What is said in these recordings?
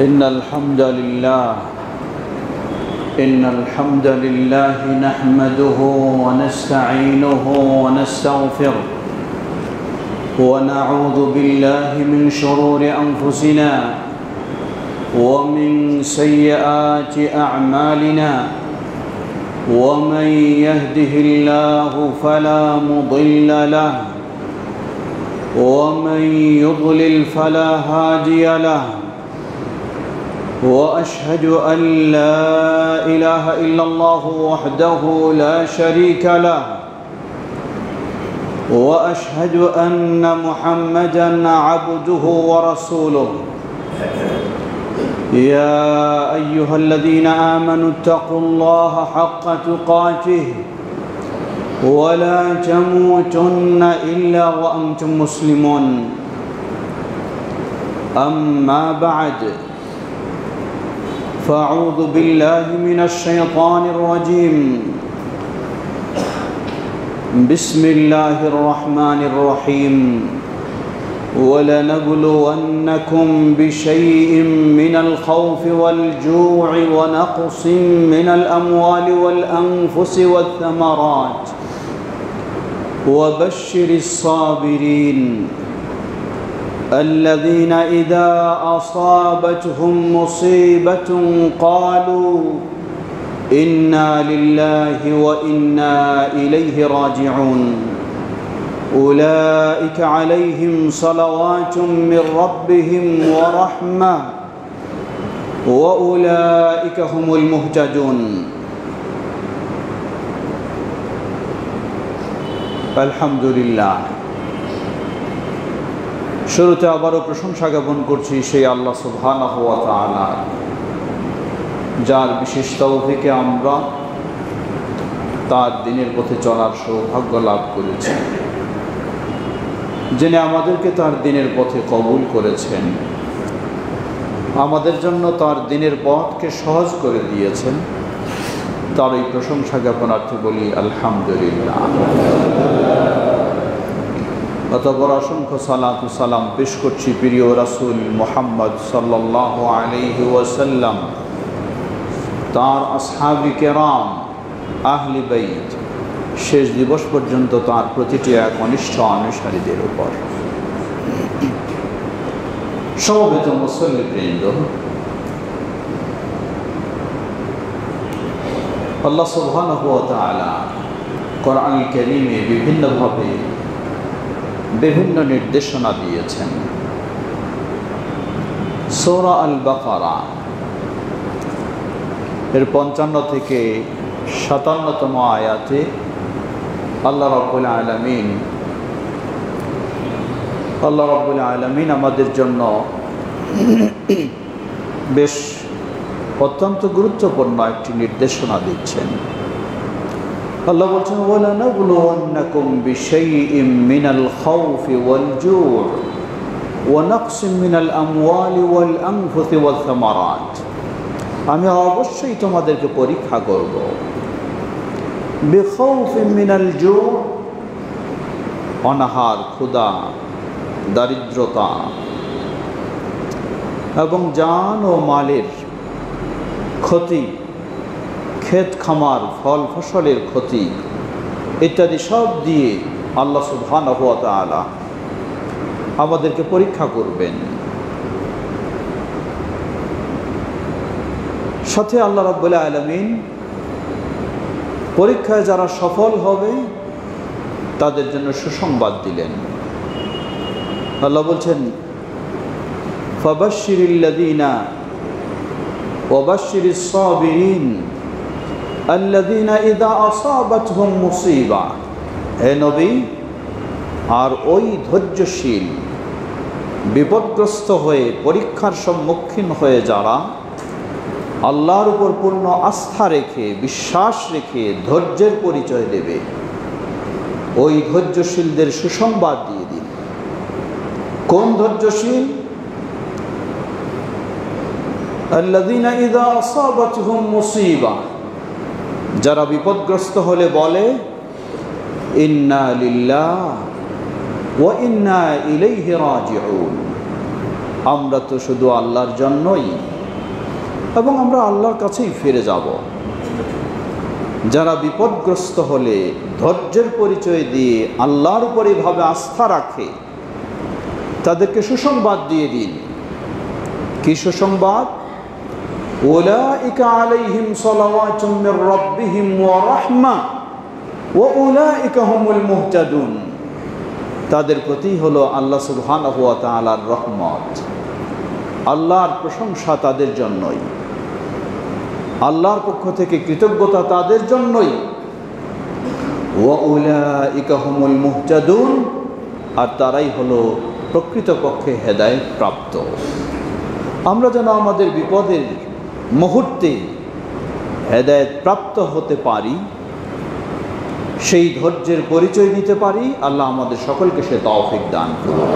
إن الحمد لله نحمده ونستعينه ونستغفره ونعوذ بالله من شرور أنفسنا ومن سيئات أعمالنا ومن يهده الله فلا مضل له ومن يضلل فلا هادي له وأشهد أن لا إله إلا الله وحده لا شريك له وأشهد أن محمدًا عبده ورسوله يا أيها الذين آمنوا اتقوا الله حق تقاته ولا تموتن إلا وأنتم مسلمون أما بعد فأعوذ بالله من الشيطان الرجيم بسم الله الرحمن الرحيم ولنبلونكم بشيء من الخوف والجوع ونقص من الأموال والأنفس والثمرات وبشر الصابرين الذين إذا أصابتهم مصيبة قالوا إنا لله وإنا إليه راجعون أولئك عليهم صلوات من ربهم ورحمة وأولئك هم المهتدون الحمد لله শুরুতে আবারও প্রশংসা জ্ঞাপন করছি সেই আল্লাহ সুবহানাহু ওয়া তাআলা, যার বিশেষ তৌফিকে আমরা তার দিনের পথে চলার সৌভাগ্য লাভ করেছি, যিনি আমাদেরকে তার দিনের পথে কবুল করেছেন, আমাদের জন্য তার দিনের পথকে সহজ করে দিয়েছেন। তার এই প্রশংসা জ্ঞাপনার্থে বলি আলহামদুলিল্লাহ। অতঃপর অসংখ্য সালাত ও সালাম পেশ করছি প্রিয় রাসূল মুহাম্মদ সাল্লাল্লাহু আলাইহি ওয়াসাল্লাম, তার আসহাবি কেরাম, আহলি বাইত, শেষ দিবস পর্যন্ত তার প্রতিটি একনিষ্ঠ অনুসারীদের উপর। সমবেত মুসল্লিবৃন্দ, আল্লাহ সুবহানাহু ওয়া তাআলা কোরআনুল কারীমে বিভিন্নভাবে বিভিন্ন নির্দেশনা দিয়েছেন। সূরা আল বাকারা এর 55 থেকে 57তম আয়াতে আল্লাহ রাব্বুল আলামিন আমাদের জন্য বেশ অত্যন্ত গুরুত্বপূর্ণ একটি নির্দেশনা দিচ্ছেন। আল্লাহ বলছেন, ওয়ালানাবলুওয়ান্নাকুম বিশাইইম মিনাল খাউফি ওয়াল জুউ ওয়া নাকসিম মিনাল আমওয়ালি ওয়াল আনফুসি ওয়াস সামারাত। আমি অবশ্যই তোমাদেরকে পরীক্ষা করব। বিখাউফিম মিনাল জুউ, অনাহার, ক্ষুধা, দারিদ্রতা এবং জান ও মালের ক্ষতি, ক্ষেত খামার, ফল ফসলের ক্ষতি ইত্যাদি সব দিয়ে আল্লাহ সুবহানাহু ওয়া তাআলা আমাদেরকে পরীক্ষা করবেন। সাথে আল্লাহ রাব্বুল আলামিন পরীক্ষায় যারা সফল হবে তাদের জন্য সুসংবাদ দিলেন। আল্লাহ বলছেন, ফাবাশশিরিল্লাযীনা ওয়াবাশশিরিস সাবিরিন আল্লাযীনা ইযা আসাবাতহুম মুসিবা। হে নবী, আর ওই ধৈর্যশীল, বিপদগ্রস্ত হয়ে, পরীক্ষার সম্মুখীন হয়ে যারা আল্লাহর উপর পূর্ণ আস্থা রেখে, বিশ্বাস রেখে ধৈর্যের পরিচয় দেবে, ওই ধৈর্যশীলদের সুসংবাদ দিয়ে দিন। কোন ধৈর্যশীল? আল্লাযীনা ইযা আসাবাতহুম মুসিবা, যারা বিপদগ্রস্ত হলে বলে ইন্না লিল্লাহ ওয়া ইন্না ইলাইহি রাজিউন, আমরা তো শুধু আল্লাহর জন্যই, এবং আমরা আল্লাহর কাছেই ফিরে যাব। যারা বিপদগ্রস্ত হলে ধৈর্যের পরিচয় দিয়ে আল্লাহর উপর এভাবে আস্থা রাখে, তাদেরকে সুসংবাদ দিয়ে দিন। কি সুসংবাদ? উলাইকা আলাইহিম সালাওয়াতুম মির রাব্বিহিম ওয়া রাহমা ওয়া উলাইকা হুমুল মুহতাদুন। তাদের প্রতি হলো আল্লাহ সুবহানাহু ওয়া তাআলার রহমত, আল্লাহর প্রশংসা তাদের জন্যই, আল্লাহর পক্ষ থেকে কৃতজ্ঞতা তাদের জন্যই। ওয়া উলাইকা হুমুল মুহতাদুন, আর তারাই হলো প্রকৃতপক্ষে হেদায়েত প্রাপ্ত। আমরা যেন আমাদের বিপদের মুহূর্তে হেদায়েত প্রাপ্ত হতে পারি, সেই ধৈর্যের পরিচয় দিতে পারি। আল্লাহ আমাদের সকলকে সে তৌফিক দান করুন।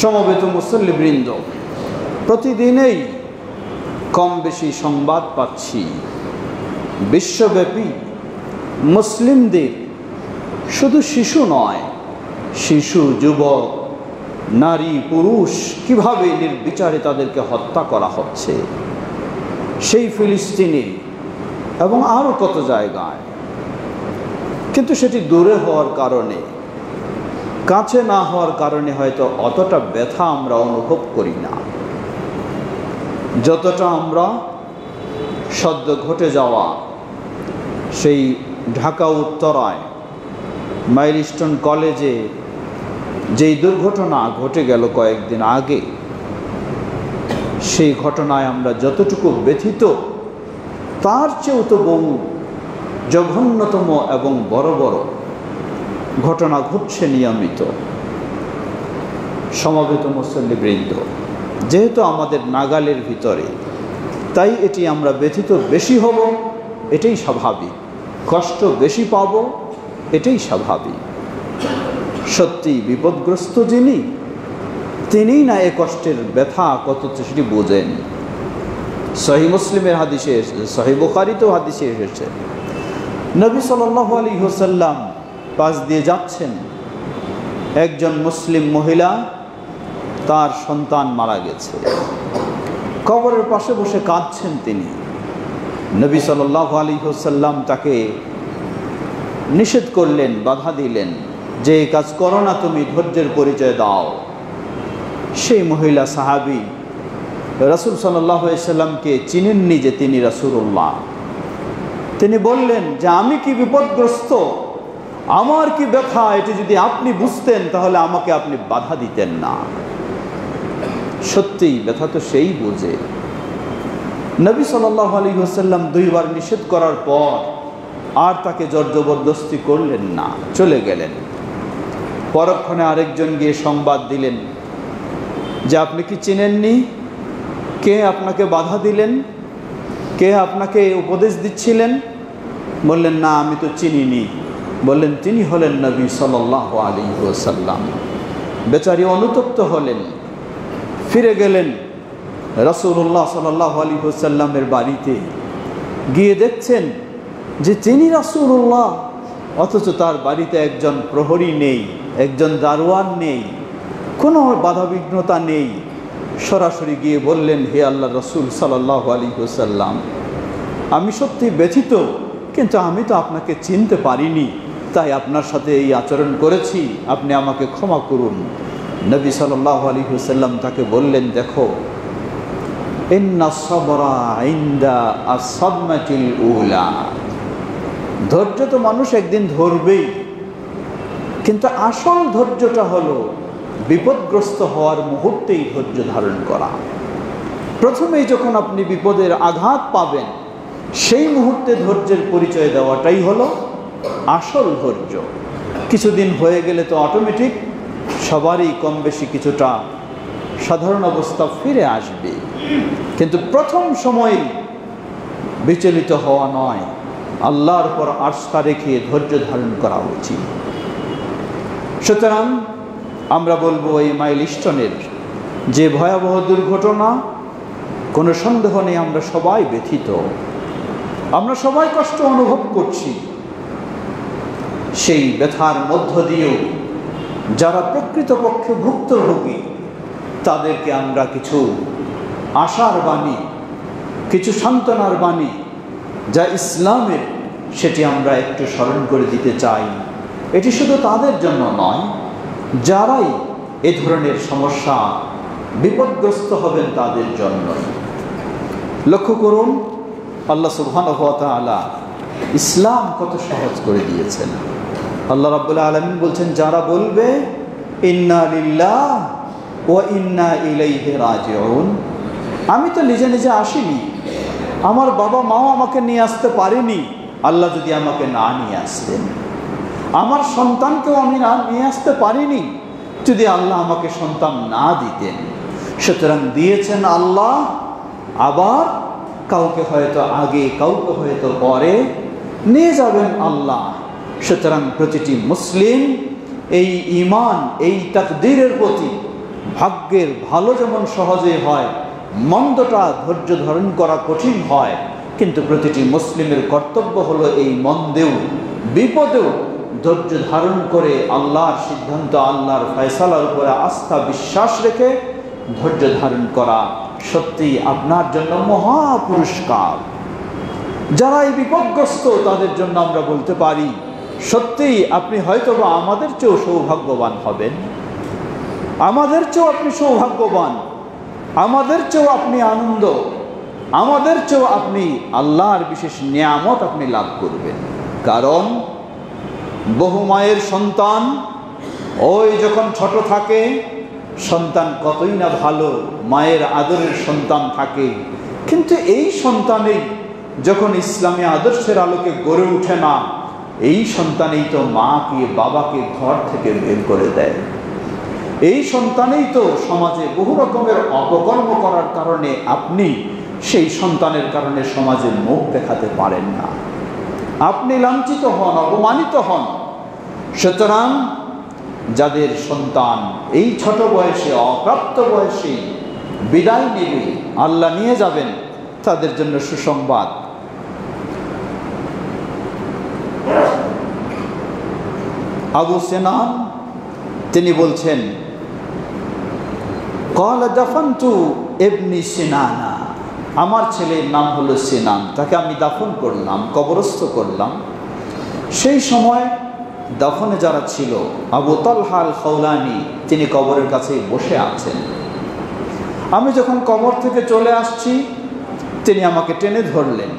সমবেত মুসল্লিবৃন্দ, প্রতিদিনেই কম বেশি সংবাদ পাচ্ছি বিশ্বব্যাপী মুসলিমদের, শুধু শিশু নয়, শিশু, যুবক, নারী, পুরুষ কিভাবে নির্বিচারে তাদেরকে হত্যা করা হচ্ছে, সেই ফিলিস্তিনে এবং আরও কত জায়গায়। কিন্তু সেটি দূরে হওয়ার কারণে, কাছে না হওয়ার কারণে হয়তো অতটা ব্যথা আমরা অনুভব করি না, যতটা আমরা সদ্য ঘটে যাওয়া সেই ঢাকা উত্তরায় মাইলস্টোন কলেজে যেই দুর্ঘটনা ঘটে গেল কয়েকদিন আগে, সেই ঘটনায় আমরা যতটুকু ব্যথিত, তার চেয়েও তো বহু জঘন্যতম এবং বড় বড় ঘটনা ঘটছে নিয়মিত। সমবেত মুসল্লিবৃন্দ, যেহেতু আমাদের নাগালের ভিতরে, তাই এটি আমরা ব্যথিত বেশি হব, এটাই স্বাভাবিক। কষ্ট বেশি পাব, এটাই স্বাভাবিক। সত্যি বিপদগ্রস্ত যিনি, তিনিই না এ কষ্টের ব্যথা কত সেটি বোঝেন। সহিহ মুসলিমের হাদিসে এসেছে, সহিহ বুখারীতেও হাদিসে এসেছে, নবী সাল্লাল্লাহু আলাইহি ওয়াসাল্লাম পাশ দিয়ে যাচ্ছেন, একজন মুসলিম মহিলা, তার সন্তান মারা গেছে, কবরের পাশে বসে কাঁদছেন তিনি। নবী সাল্লাল্লাহু আলাইহি ওয়াসাল্লাম তাকে নিষেধ করলেন, বাধা দিলেন যে এই কাজ করো না, তুমি ধৈর্যের পরিচয় দাও। সেই মহিলা সাহাবী রাসূল সাল্লাল্লাহু আলাইহি ওয়াসাল্লামকে চিনেননি যে তিনি রাসূলুল্লাহ। তিনি বললেন যে আমি কি বিপদগ্রস্ত, আমার কি ব্যথা, এটি যদি আপনি বুঝতেন তাহলে আমাকে আপনি বাধা দিতেন না। সত্যিই ব্যথা তো সেই বোঝে। নবী সাল্লাল্লাহু আলাইহি ওয়াসাল্লাম দুইবার নিষেধ করার পর আর তাকে জোর জবরদস্তি করলেন না, চলে গেলেন। পরক্ষণে আরেকজন গিয়ে সংবাদ দিলেন যে আপনি কি চিনেননি? কে আপনাকে বাধা দিলেন? কে আপনাকে উপদেশ দিচ্ছিলেন? বললেন না, আমি তো চিনিনি। বললেন তিনি হলেন নবী সাল্লাল্লাহু আলাইহি ওয়াসাল্লাম। বেচারি অনুতপ্ত হলেন, ফিরে গেলেন রাসূলুল্লাহ সাল্লাল্লাহু আলাইহি ওয়াসাল্লামের বাড়িতে। গিয়ে দেখছেন যে তিনি রাসূলুল্লাহ, অথচ তার বাড়িতে একজন প্রহরী নেই, একজন দারোয়ান নেই, কোনো বাধাবিঘ্নতা নেই। সরাসরি গিয়ে বললেন, হে আল্লাহর রাসূল সাল্লাল্লাহু আলাইহি ওয়াসাল্লাম, আমি সত্যি ব্যথিত, কিন্তু আমি তো আপনাকে চিনতে পারিনি, তাই আপনার সাথে এই আচরণ করেছি, আপনি আমাকে ক্ষমা করুন। নবী সাল্লাল্লাহু আলাইহি ওয়াসাল্লাম তাকে বললেন, দেখো, ইন্নাস সাবরা ইনদা আস-সাদমাতিল উলা, ধৈর্য তো মানুষ একদিন ধরবেই, কিন্তু আসল ধৈর্যটা হলো বিপদগ্রস্ত হওয়ার মুহূর্তেই ধৈর্য ধারণ করা। প্রথমেই যখন আপনি বিপদের আঘাত পাবেন, সেই মুহূর্তে ধৈর্যের পরিচয় দেওয়াটাই হলো আসল ধৈর্য। কিছুদিন হয়ে গেলে তো অটোমেটিক সবারই কম বেশি কিছুটা সাধারণ অবস্থা ফিরে আসবে, কিন্তু প্রথম সময় বিচলিত হওয়া নয়, আল্লাহর পর আস্থা রেখে ধৈর্য ধারণ করা উচিত। সুতরাং আমরা বলবো, এই মাইলস্টোনের যে ভয়াবহ দুর্ঘটনা, কোনো সন্দেহ নেই আমরা সবাই ব্যথিত, আমরা সবাই কষ্ট অনুভব করছি। সেই ব্যথার মধ্য দিয়েও যারা প্রকৃতপক্ষে ভুক্তভোগী তাদেরকে আমরা কিছু আশার বাণী, কিছু সান্ত্বনার বাণী যা ইসলামের, সেটি আমরা একটু স্মরণ করে দিতে চাই। এটি শুধু তাদের জন্য নয়, যারাই এ ধরনের সমস্যা বিপদগ্রস্ত হবেন তাদের জন্য। লক্ষ্য করুন, আল্লাহ সুবহানাহু ওয়া তাআলা ইসলাম কত সহজ করে দিয়েছেন। আল্লাহ রাব্বুল আলামিন বলছেন, যারা বলবে ইন্না লিল্লাহ ওয়া ইন্না ইলাইহি রাজিউন, আমি তো নিজে নিজে আসিনি, আমার বাবা মাও আমাকে নিয়ে আসতে পারেনি, আল্লাহ যদি আমাকে না নিয়ে আসতেন, আমার সন্তানকেও আমি না নিয়ে আসতে পারিনি যদি আল্লাহ আমাকে সন্তান না দিতেন। সুতরাং দিয়েছেন আল্লাহ, আবার কাউকে হয়তো আগে, কাউকে হয়তো পরে নিয়ে যাবেন আল্লাহ। সুতরাং প্রতিটি মুসলিম এই ঈমান, এই তাকদীরের প্রতি, ভাগ্যের ভালো যেমন সহজে হয়, মন্দটা ধৈর্য ধারণ করা কঠিন হয়, কিন্তু প্রতিটি মুসলিমের কর্তব্য হলো এই মন্দেও বিপদেও ধৈর্য ধারণ করে আল্লাহর সিদ্ধান্ত, আল্লাহর ফয়সালার উপরে আস্থা বিশ্বাস রেখে ধৈর্য ধারণ করা সত্যি আপনার জন্য মহা পুরস্কার। যারা এই বিপদগ্রস্ত তাদের জন্য আমরা বলতে পারি, সত্যিই আপনি হয়তোবা আমাদের চেয়েও সৌভাগ্যবান হবেন, আমাদের চেয়েও আপনি সৌভাগ্যবান, আমাদের চেয়েও আপনি আনন্দ, আমাদের চেয়েও আপনি আল্লাহর বিশেষ নিয়ামত আপনি লাভ করবেন। কারণ বহু মায়ের সন্তান ওই যখন ছোট থাকে, সন্তান কতই না ভালো, মায়ের আদরের সন্তান থাকে, কিন্তু এই সন্তানেই যখন ইসলামী আদর্শের আলোকে গড়ে ওঠে না, এই সন্তানেই তো মাকে বাবাকে ঘর থেকে বের করে দেয়। এই সন্তানেই তো সমাজে বহু রকমের অপকর্ম করার কারণে আপনি সেই সন্তানের কারণে সমাজে মুখ দেখাতে পারেন না, আপনি লাঞ্ছিত হন, অপমানিত হন। সুতরাং যাদের সন্তান এই ছোট বয়সে, অপ্রাপ্ত বয়সে বিদায় নেবে, আল্লাহ নিয়ে যাবেন, তাদের জন্য সুসংবাদ। আবু সিনান তিনি বলছেন, ক্বালা দাফানতু ইবনি সিনানা, আমার ছেলের নাম হলো সিনান, তাকে আমি দাফন করলাম, কবরস্থ করলাম। সেই সময় দাফনে যারা ছিল, আবু তালহা আল খাওলানি তিনি কবরের কাছে বসে আছেন। আমি যখন কবর থেকে চলে আসছি, তিনি আমাকে টেনে ধরলেন,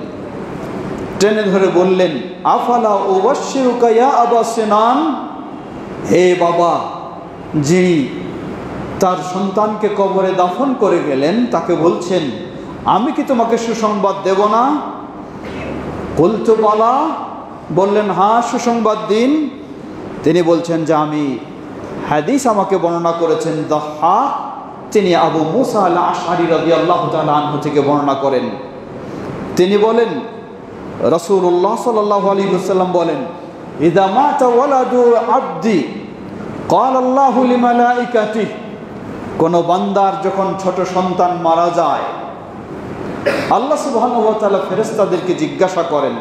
টেনে ধরে বললেন, আফালা উবাশশিরুকা ইয়া আবা সিনান, হে বাবা, যিনি তার সন্তানকে কবরে দাফন করে গেলেন, তাকে বলছেন আমি কি তোমাকে সুসংবাদ দেব না? কুলতু বালা, বললেন হ্যাঁ, সুসংবাদ দিন। তিনি বলছেন যে আমি, হাদিস আমাকে বর্ণনা করেছেন দাহ্হাক, তিনি আবু মুসা আল আশআরী রাদিয়াল্লাহু তাআলা আনহু থেকে বর্ণনা করেন। তিনি বলেন, রাসূলুল্লাহ সাল্লাল্লাহু আলাইহি ওয়াসাল্লাম বলেন, ইযা মাতা ওয়ালাদু আবদি ক্বালা আল্লাহু লিমালাইকাতিহি, কোন বান্দার যখন ছোট সন্তান মারা যায়, আল্লাহ সুবহানাহু ওয়া তাআলা ফেরেশতাদেরকে জিজ্ঞাসা করেন,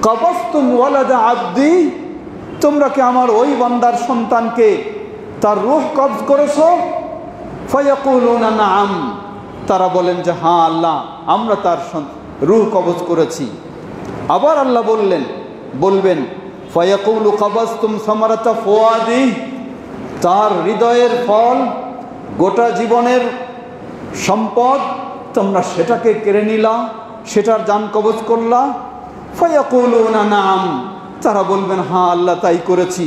কাবাসতুম ওয়ালাদা আবদি, তোমরা কি আমার ওই বান্দার সন্তানকে তার রূহ কবজ করেছো? ফায়াকুলুনা নাআম, তারা বলেন যে হ্যাঁ আল্লাহ, আমরা তার রূহ কবজ করেছি। আবার আল্লাহ বলবেন ফায়াকুলু কাবাসতুম সামারাতা ফুয়াদি, তার হৃদয়ের ফল, গোটা জীবনের সম্পদ, তোমরা সেটাকে কেড়ে নিলা, সেটার জান কবজ করলা। ফায়াকুলুনা নাআম, তারা বলবেন হ্যাঁ আল্লাহ তাই করেছি।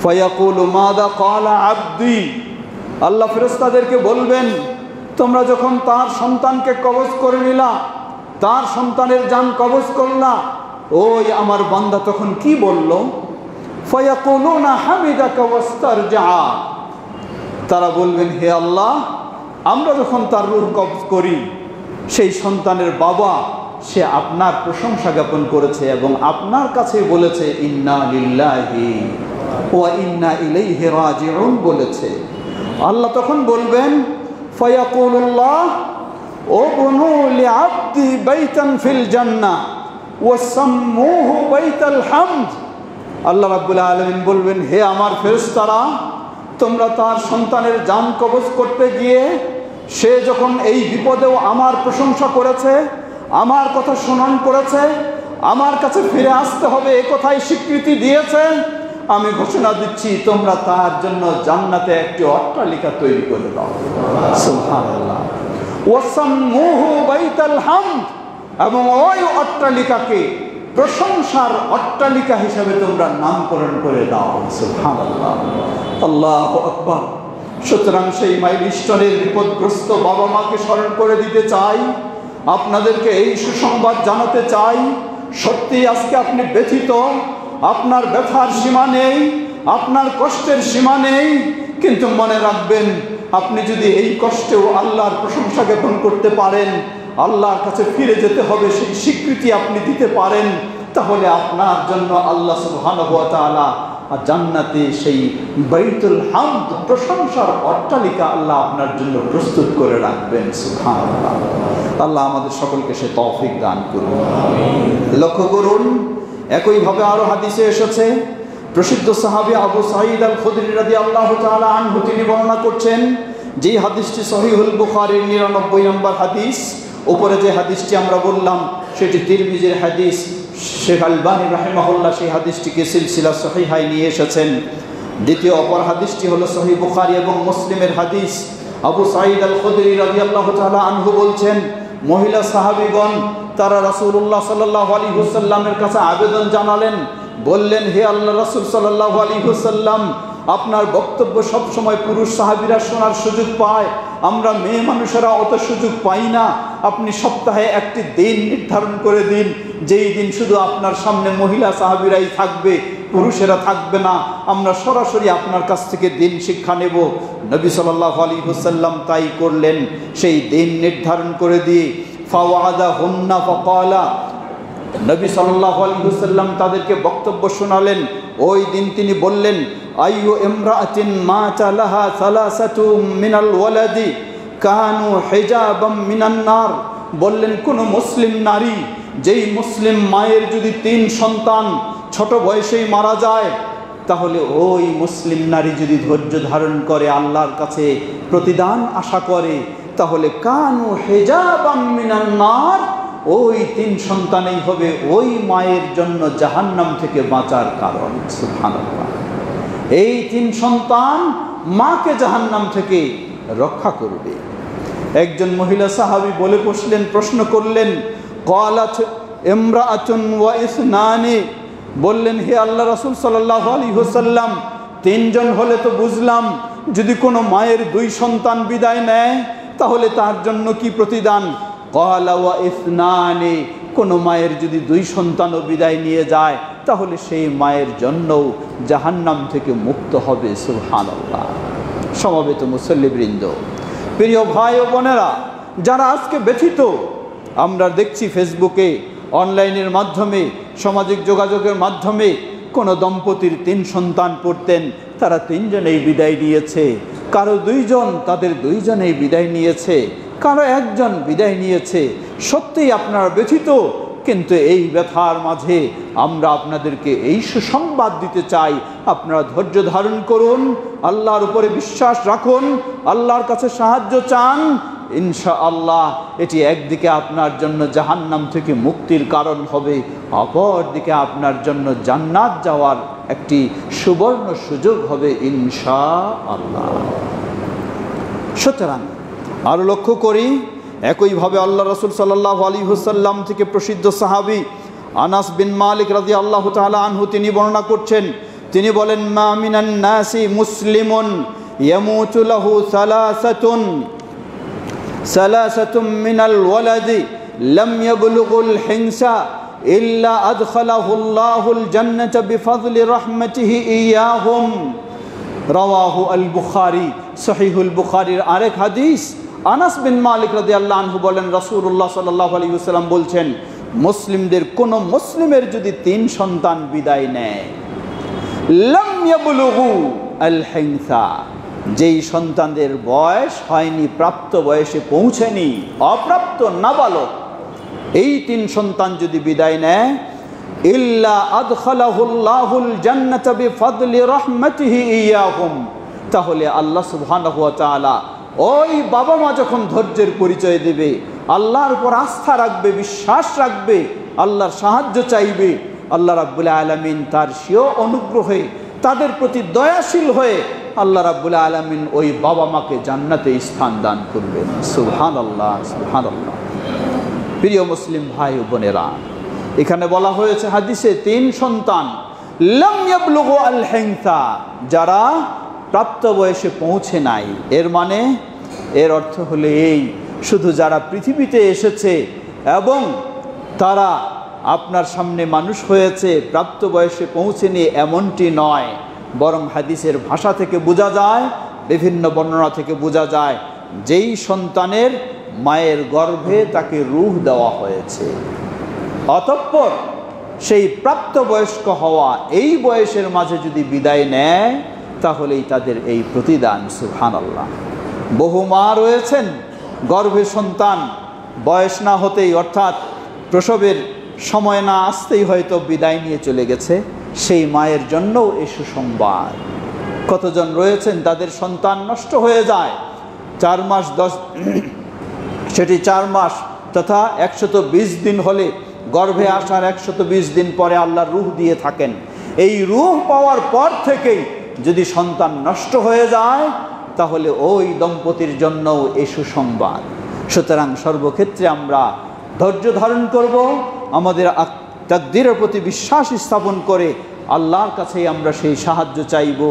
ফায়াকুলু মাদা ক্বালা আবদি, আল্লাহ ফেরেশতাদেরকে বলবেন, তোমরা যখন তার সন্তানকে কবজ করে নিলা, তার সন্তানের জান কবজ করলা, ওই আমার বান্দা তখন কি বলল? ফায়াকুলুনা হামিদাকা ওয়াস্তারজা, তারা বলবেন হে আল্লাহ, আমরা যখন তার রূহ কবজ করি, সেই সন্তানের বাবা সে আপনার প্রশংসা জ্ঞাপন করেছে এবং আপনার কাছে বলেছে ইন্না লিল্লাহি ওয়া ইন্না ইলাইহি রাজিউন বলেছে। আল্লাহ তখন বলবেন ফায়াকুলুল্লাহ উবনু লিআবদি বাইতান ফিল জান্নাহ ওয়া সাম্মুহু বাইতাল হামদ, আল্লাহ রাব্বুল আলামিন বলবেন হে আমার ফেরেশতারা, তোমরা তার সন্তানের জান কবজ করতে গিয়ে সে যখন এই বিপদেও আমার প্রশংসা করেছে, আমার কথা স্মরণ করেছে, আমার কাছে ফিরে আসতে হবে এ কথাই স্বীকৃতি দিয়েছে, আমি ঘোষণা দিচ্ছি তোমরা তার জন্য জান্নাতে একটি অট্টালিকা তৈরি করে দাও। সুবহানাল্লাহ। ওয়াসাম্মুহু বাইতাল হামদ, এবং ওই অট্টালিকাকে প্রশংসার অট্টালিকা হিসাবে তোমরা নামকরণ করে দাও। সুবহানাল্লাহ, আল্লাহু আকবার। সুতরাং সেই মাইলস্টোনের বিপদগ্রস্ত বাবা মাকে স্মরণ করে দিতে চাই, আপনাদেরকে এই সুসংবাদ জানাতে চাই, সত্যি আজকে আপনি ব্যথিত, আপনার ব্যথার সীমা নেই, আপনার কষ্টের সীমা নেই, কিন্তু মনে রাখবেন আপনি যদি এই কষ্টেও আল্লাহর প্রশংসা জ্ঞাপন করতে পারেন, আল্লাহর কাছে ফিরে যেতে হবে সেই স্বীকৃতি আপনি দিতে পারেন, তাহলে আপনার জন্য আল্লাহ সুবহানাহু ওয়া তাআলা জান্নাতে সেই বাইতুল হামদ প্রশংসার অট্টালিকা আল্লাহ আপনার জন্য প্রস্তুত করে রাখবেন। সুবহানাল্লাহ। আল্লাহ আমাদের সকলকে সে তৌফিক দান করুন। লক্ষ্য করুন, একইভাবে আরো হাদিসে এসেছে, প্রসিদ্ধ সাহাবী আবু সাঈদ আল খুদরি রাদিয়াল্লাহু তাআলা আনহু তিনি বর্ণনা করছেন, যে হাদিসটি সহিহুল বুখারীর 99 নম্বর হাদিস। উপরে যে হাদিসটি আমরা বললাম সেটি তিরমিজির হাদিস। শেখ আলবানী রাহিমাহুল্লাহ সেই হাদিসটিকে সিলসিলা সহিহায় নিয়ে এসেছেন। দ্বিতীয় অপর হাদিসটি হলো সহিহ বুখারী এবং মুসলিমের হাদিস। আবু সাঈদ আল খুদরি রাদিয়াল্লাহু তাআলা আনহু বলছেন, মহিলা সাহাবীগণ তারা রাসূলুল্লাহ সাল্লাল্লাহু আলাইহি ওয়াসাল্লামের কাছে আবেদন জানালেন, বললেন, হে আল্লাহ রাসূল সাল্লাল্লাহু আলাইহি ওয়াসাল্লাম, আপনার বক্তব্য সব সময় পুরুষ সাহাবীরা শোনার সুযোগ পায়, আমরা মেয়ে মানুষেরা অত সুযোগ পাই না। আপনি সপ্তাহে একটি দিন নির্ধারণ করে দিন, যেই দিন শুধু আপনার সামনে মহিলা সাহাবীরাই থাকবে, পুরুষেরা থাকবে না, আমরা সরাসরি আপনার কাছ থেকে দিন শিক্ষা নেব। নবী সাল্লাল্লাহু আলাইহি ওয়াসাল্লাম তাই করলেন, সেই দিন নির্ধারণ করে দিয়ে ফাওয়াদাহুন্না ফাকালা, নবী সাল্লাল্লাহু আলাইহি ওয়াসাল্লাম তাদেরকে বক্তব্য শোনালেন। ওই দিন তিনি বললেন, আইয়ু ইমরাআতিন মাতা লাহা সালাসাতু মিনাল ওয়ালাদি কানু হিজাবাম মিনান নার, বললেন কোন মুসলিম নারী, যেই মুসলিম মায়ের যদি 3 সন্তান ছোট বয়সেই মারা যায়, তাহলে ওই মুসলিম নারী যদি ধৈর্য ধারণ করে আল্লাহর কাছে প্রতিদান আশা করে, তাহলে কানু হিজাবাম মিনান নার, ওই 3 সন্তানই হবে ওই মায়ের জন্য জাহান্নাম থেকে বাঁচার কারণ। সুবহানাল্লাহ। এই 3 সন্তান মাকে জাহান্নাম থেকে রক্ষা করবে। একজন মহিলা সাহাবী বলে বসলেন, প্রশ্ন করলেন, ক্বালাত ইমরাআতুন ওয়া ইসনানি, বললেন, হে আল্লাহ রাসূল সাল্লাল্লাহু আলাইহি ওয়াসাল্লাম, 3 জন হলে তো বুঝলাম, যদি কোনো মায়ের 2 সন্তান বিদায় নেয় তাহলে তার জন্য কি প্রতিদান? ক্বালা ওয়া ইসনানি, কোনো মায়ের যদি 2 সন্তানও বিদায় নিয়ে যায় তাহলে সেই মায়ের জন্যও জাহান্নাম থেকে মুক্ত হবে। সুবহানাল্লাহ। সমবেত মুসল্লিবৃন্দ, প্রিয় ভাই ও বোনেরা, যারা আজকে ব্যথিত, আমরা দেখছি ফেসবুকে, অনলাইনের মাধ্যমে, সামাজিক যোগাযোগের মাধ্যমে, কোনো দম্পতির 3 সন্তান পড়তেন, তারা 3 জনেই বিদায় নিয়েছে, কারো 2 জন, তাদের 2 জনেই বিদায় নিয়েছে, কারো 1 জন বিদায় নিয়েছে। সত্যিই আপনারা ব্যথিত, কিন্তু এই ব্যথার মাঝে আমরা আপনাদেরকে এই সুসংবাদ দিতে চাই, আপনারা ধৈর্য ধারণ করুন, আল্লাহর উপরে বিশ্বাস রাখুন, আল্লাহর কাছে সাহায্য চান, ইনশাআল্লাহ এটি একদিকে আপনার জন্য জাহান্নাম থেকে মুক্তির কারণ হবে, অপরদিকে আপনার জন্য জান্নাত যাওয়ার একটি সুবর্ণ সুযোগ হবে ইনশাআল্লাহ। সুতরাং আরও লক্ষ্য করি, একইভাবে আল্লাহ রাসূল সাল্লাল্লাহু আলাইহি ওয়াসাল্লাম থেকে প্রসিদ্ধ সাহাবী আনাস বিন মালিক রাদিয়াল্লাহু তাআলা আনহু তিনি বর্ণনা করছেন, তিনি বলেন, মা মিনান নাসি মুসলিমুন ইয়ামুতু লাহু সালাসাতুম মিনাল ওয়ালাদি লাম ইয়াবলুগুল হিংসা ইল্লা আদখালাহুল্লাহুল জান্নাতা বিফাদলি রাহমাতিহি ইয়াহুম। রাওয়াহু আল বুখারী, সহিহুল বুখারীর আরেক হাদিস। আনাস বিন মালিক রাদিয়াল্লাহু আনহু বলেন, রাসূলুল্লাহ সাল্লাল্লাহু আলাইহি ওয়াসাল্লাম বলছেন, মুসলিমদের কোন মুসলিমের যদি 3 সন্তান বিদায় নেয়, লাম ইয়াবলুগু আল হিংসা, যেই সন্তানদের বয়স হয়নি, প্রাপ্ত বয়সে পৌঁছেনি, অপ্রাপ্ত নাবালক, এই 3 সন্তান যদি বিদায় নেয়, ইল্লা আদখালাহুল্লাহুল জান্নাতা বিফাদলি রাহমাতিহি ইয়াহুম, তাহলে আল্লাহ সুবহানাহু ওয়া তাআলা ওই বাবা মা যখন ধৈর্যের পরিচয় দেবে, আল্লাহর উপর আস্থা রাখবে, বিশ্বাস রাখবে, আল্লাহর সাহায্য চাইবে, আল্লাহ রাব্বুল আলামিন তার স্বীয় অনুগ্রহে তাদের প্রতি দয়াশীল হয়ে আল্লাহ রাব্বুল আলামিন ওই বাবা মাকে জান্নাতে স্থান দান করবেন। সুবহানাল্লাহ, সুবহানাল্লাহ। প্রিয় মুসলিম ভাই ও বোনেরা, এখানে বলা হয়েছে হাদিসে 3 সন্তান লাম ইয়াবলুগু আল হিনসা, যারা প্রাপ্ত বয়সে পৌঁছে নাই। এর মানে, এর অর্থ হলো এই, শুধু যারা পৃথিবীতে এসেছে এবং তারা আপনার সামনে মানুষ হয়েছে, প্রাপ্ত বয়সে পৌঁছেনি এমনটি নয়, বরং হাদিসের ভাষা থেকে বোঝা যায়, বিভিন্ন বর্ণনা থেকে বোঝা যায়, যেই সন্তানের মায়ের গর্ভে তাকে রূহ দেওয়া হয়েছে, অতঃপর সেই প্রাপ্তবয়স্ক হওয়া এই বয়সের মাঝে যদি বিদায় নেয়, তাহলেই তাদের এই প্রতিদান। সুবহানাল্লাহ। বহু মা রয়েছেন গর্ভে সন্তান বয়স না হতেই, অর্থাৎ প্রসবের সময় না আসতেই হয়তো বিদায় নিয়ে চলে গেছে, সেই মায়ের জন্যও এই সুসংবাদ। কতজন রয়েছেন তাদের সন্তান নষ্ট হয়ে যায় 4 মাস 10 সেটি 4 মাস তথা 120 দিন হলে, গর্ভে আসার 120 দিন পরে আল্লাহর রূহ দিয়ে থাকেন। এই রূহ পাওয়ার পর থেকেই যদি সন্তান নষ্ট হয়ে যায়, তাহলে ওই দম্পতির জন্যও এই সুসংবাদ। সুতরাং সর্বক্ষেত্রে আমরা ধৈর্য ধারণ করব, আমাদের তাকদীরের প্রতি বিশ্বাস স্থাপন করে আল্লাহর কাছেই আমরা সেই সাহায্য চাইব।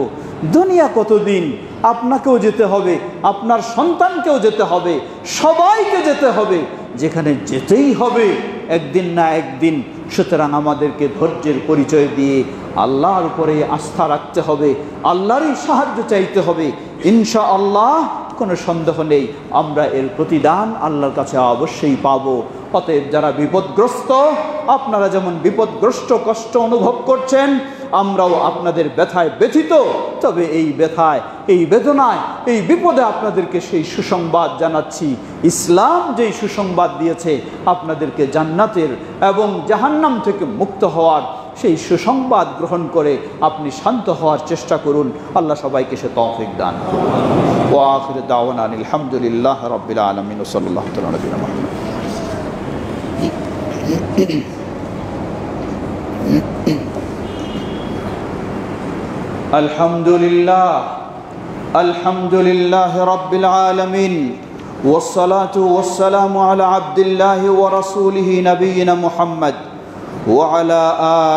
দুনিয়া কতদিন, আপনাকেও যেতে হবে, আপনার সন্তানকেও যেতে হবে, সবাইকে যেতে হবে, যেখানে যেতেই হবে একদিন না একদিন। সুতরাং আমাদেরকে ধৈর্যের পরিচয় দিয়ে আল্লাহর উপরে আস্থা রাখতে হবে, আল্লাহরই সাহায্য চাইতে হবে। ইনশাআল্লাহ কোনো সন্দেহ নেই আমরা এর প্রতিদান আল্লাহর কাছে অবশ্যই পাব। অতএব যারা বিপদগ্রস্ত, আপনারা যেমন বিপদগ্রস্ত কষ্ট অনুভব করছেন, আমরাও আপনাদের ব্যথায় ব্যথিত। তবে এই ব্যথায়, এই বেদনায়, এই বিপদে আপনাদেরকে সেই সুসংবাদ জানাচ্ছি। ইসলাম যেই সুসংবাদ দিয়েছে আপনাদেরকে জান্নাতের এবং জাহান্নাম থেকে মুক্ত হওয়ার, সেই সুসংবাদ গ্রহণ করে আপনি শান্ত হওয়ার চেষ্টা করুন। আল্লাহ সবাইকে সে তৌফিক দান করুন। ওয়া আখিরু দাওয়ানা আলহামদুলিল্লাহি রাব্বিল আলামিন ওয়া সাল্লাল্লাহু তাআলা আলা নবিয়িনা মুহাম্মদ। আলহামদুলিল্লাহ, আলহামদুলিল্লাহি রাব্বিল আলামিন ওয়াস সালাতু ওয়াস সালামু আলা আবদিল্লাহি ওয়া রাসূলিহি নবিয়িনা মুহাম্মদ ওয়া আলা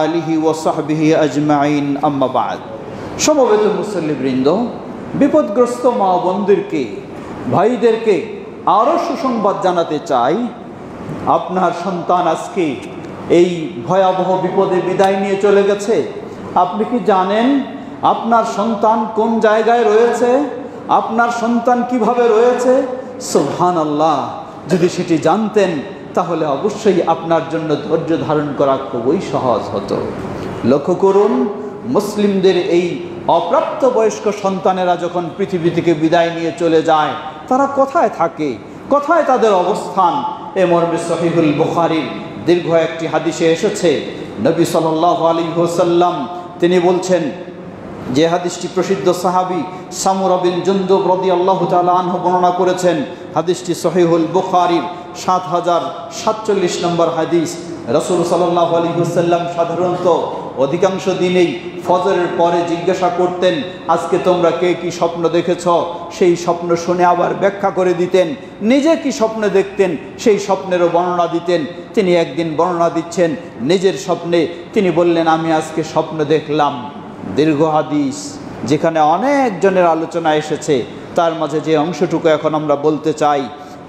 আলিহি ওয়া সাহবিহি আজমাইন, আম্মা বা'দ। সমবেত মুসল্লিবৃন্দ, বিপদগ্রস্ত মা বোনদেরকে, ভাইদেরকে আরও সুসংবাদ জানাতে চাই। আপনার সন্তান আজকে এই ভয়াবহ বিপদে বিদায় নিয়ে চলে গেছে। আপনি কি জানেন আপনার সন্তান কোন জায়গায় রয়েছে? আপনার সন্তান কিভাবে রয়েছে? সুবহানাল্লাহ। যদি সেটি জানতেন তাহলে অবশ্যই আপনার জন্য ধৈর্য ধারণ করা খুবই সহজ হতো। লক্ষ্য করুন, মুসলিমদের এই অপ্রাপ্তবয়স্ক সন্তানেরা যখন পৃথিবী থেকে বিদায় নিয়ে চলে যায়, তারা কোথায় থাকে, কোথায় তাদের অবস্থান? এ মর্মে সহিহুল বুখারীর দীর্ঘ একটি হাদিসে এসেছে, নবী সাল্লাল্লাহু আলাইহি ওয়াসাল্লাম তিনি বলছেন, যে হাদিসটি প্রসিদ্ধ সাহাবী সামুরা বিন জুনদুব রাদিয়াল্লাহু তাআলা আনহু বর্ণনা করেছেন। হাদিসটি সহিহুল বুখারীর 7047 নম্বর হাদিস। রাসূল সাল্লাল্লাহু আলাইহি ওয়াসাল্লাম সাধারণত অধিকাংশ দিনেই ফজরের পরে জিজ্ঞাসা করতেন, আজকে তোমরা কে কি স্বপ্ন দেখেছ? সেই স্বপ্ন শুনে আবার ব্যাখ্যা করে দিতেন। নিজে কি স্বপ্ন দেখতেন সেই স্বপ্নেরও বর্ণনা দিতেন। তিনি একদিন বর্ণনা দিচ্ছেন নিজের স্বপ্নে, তিনি বললেন, আমি আজকে স্বপ্ন দেখলাম। দীর্ঘ হাদিস, যেখানে অনেক জনের আলোচনা এসেছে, তার মাঝে যে অংশটুকু এখন আমরা বলতে চাই।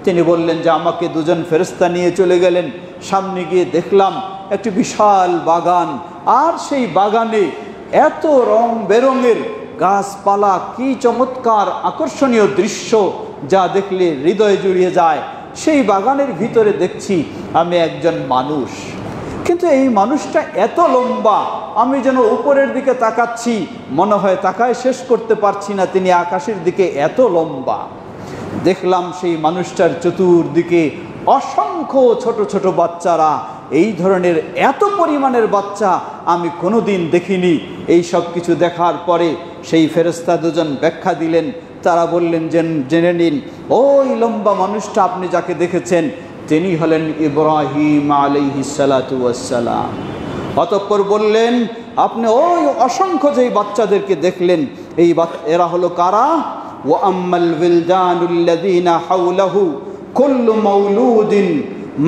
তিনি বললেন যে আমাকে 2 জন ফেরেশতা নিয়ে চলে গেলেন, সামনে গিয়ে দেখলাম একটি বিশাল বাগান, আর সেই বাগানে এত রং বেরঙের গাছপালা, কি চমৎকার আকর্ষণীয় দৃশ্য, যা দেখলে হৃদয় জুড়িয়ে যায়। সেই বাগানের ভিতরে দেখছি আমি একজন মানুষ, কিন্তু এই মানুষটা এত লম্বা, আমি যেন উপরের দিকে তাকাচ্ছি, মনে হয় তাকায় শেষ করতে পারছি না, তিনি আকাশের দিকে এত লম্বা। দেখলাম সেই মানুষটার চতুর্দিকে অসংখ্য ছোট ছোট বাচ্চারা এই ধরনের এত পরিমাণের বাচ্চা আমি কোনোদিন দেখিনি। এই সব কিছু দেখার পরে সেই ফেরেশতা দুজন ব্যাখ্যা দিলেন। তারা বললেন, জেনে নিন, ওই লম্বা মানুষটা আপনি যাকে দেখেছেন তিনি হলেন ইব্রাহিম আলাইহিস সালাতু ওয়াস সালাম। অতঃপর বললেন, আপনি ওই অসংখ্য যেই বাচ্চাদেরকে দেখলেন এরা হলো কারা? ওয়া আম্মাল বিলদানুল্লাযীনা হাওলাহু কুল্লু মাউলুদিন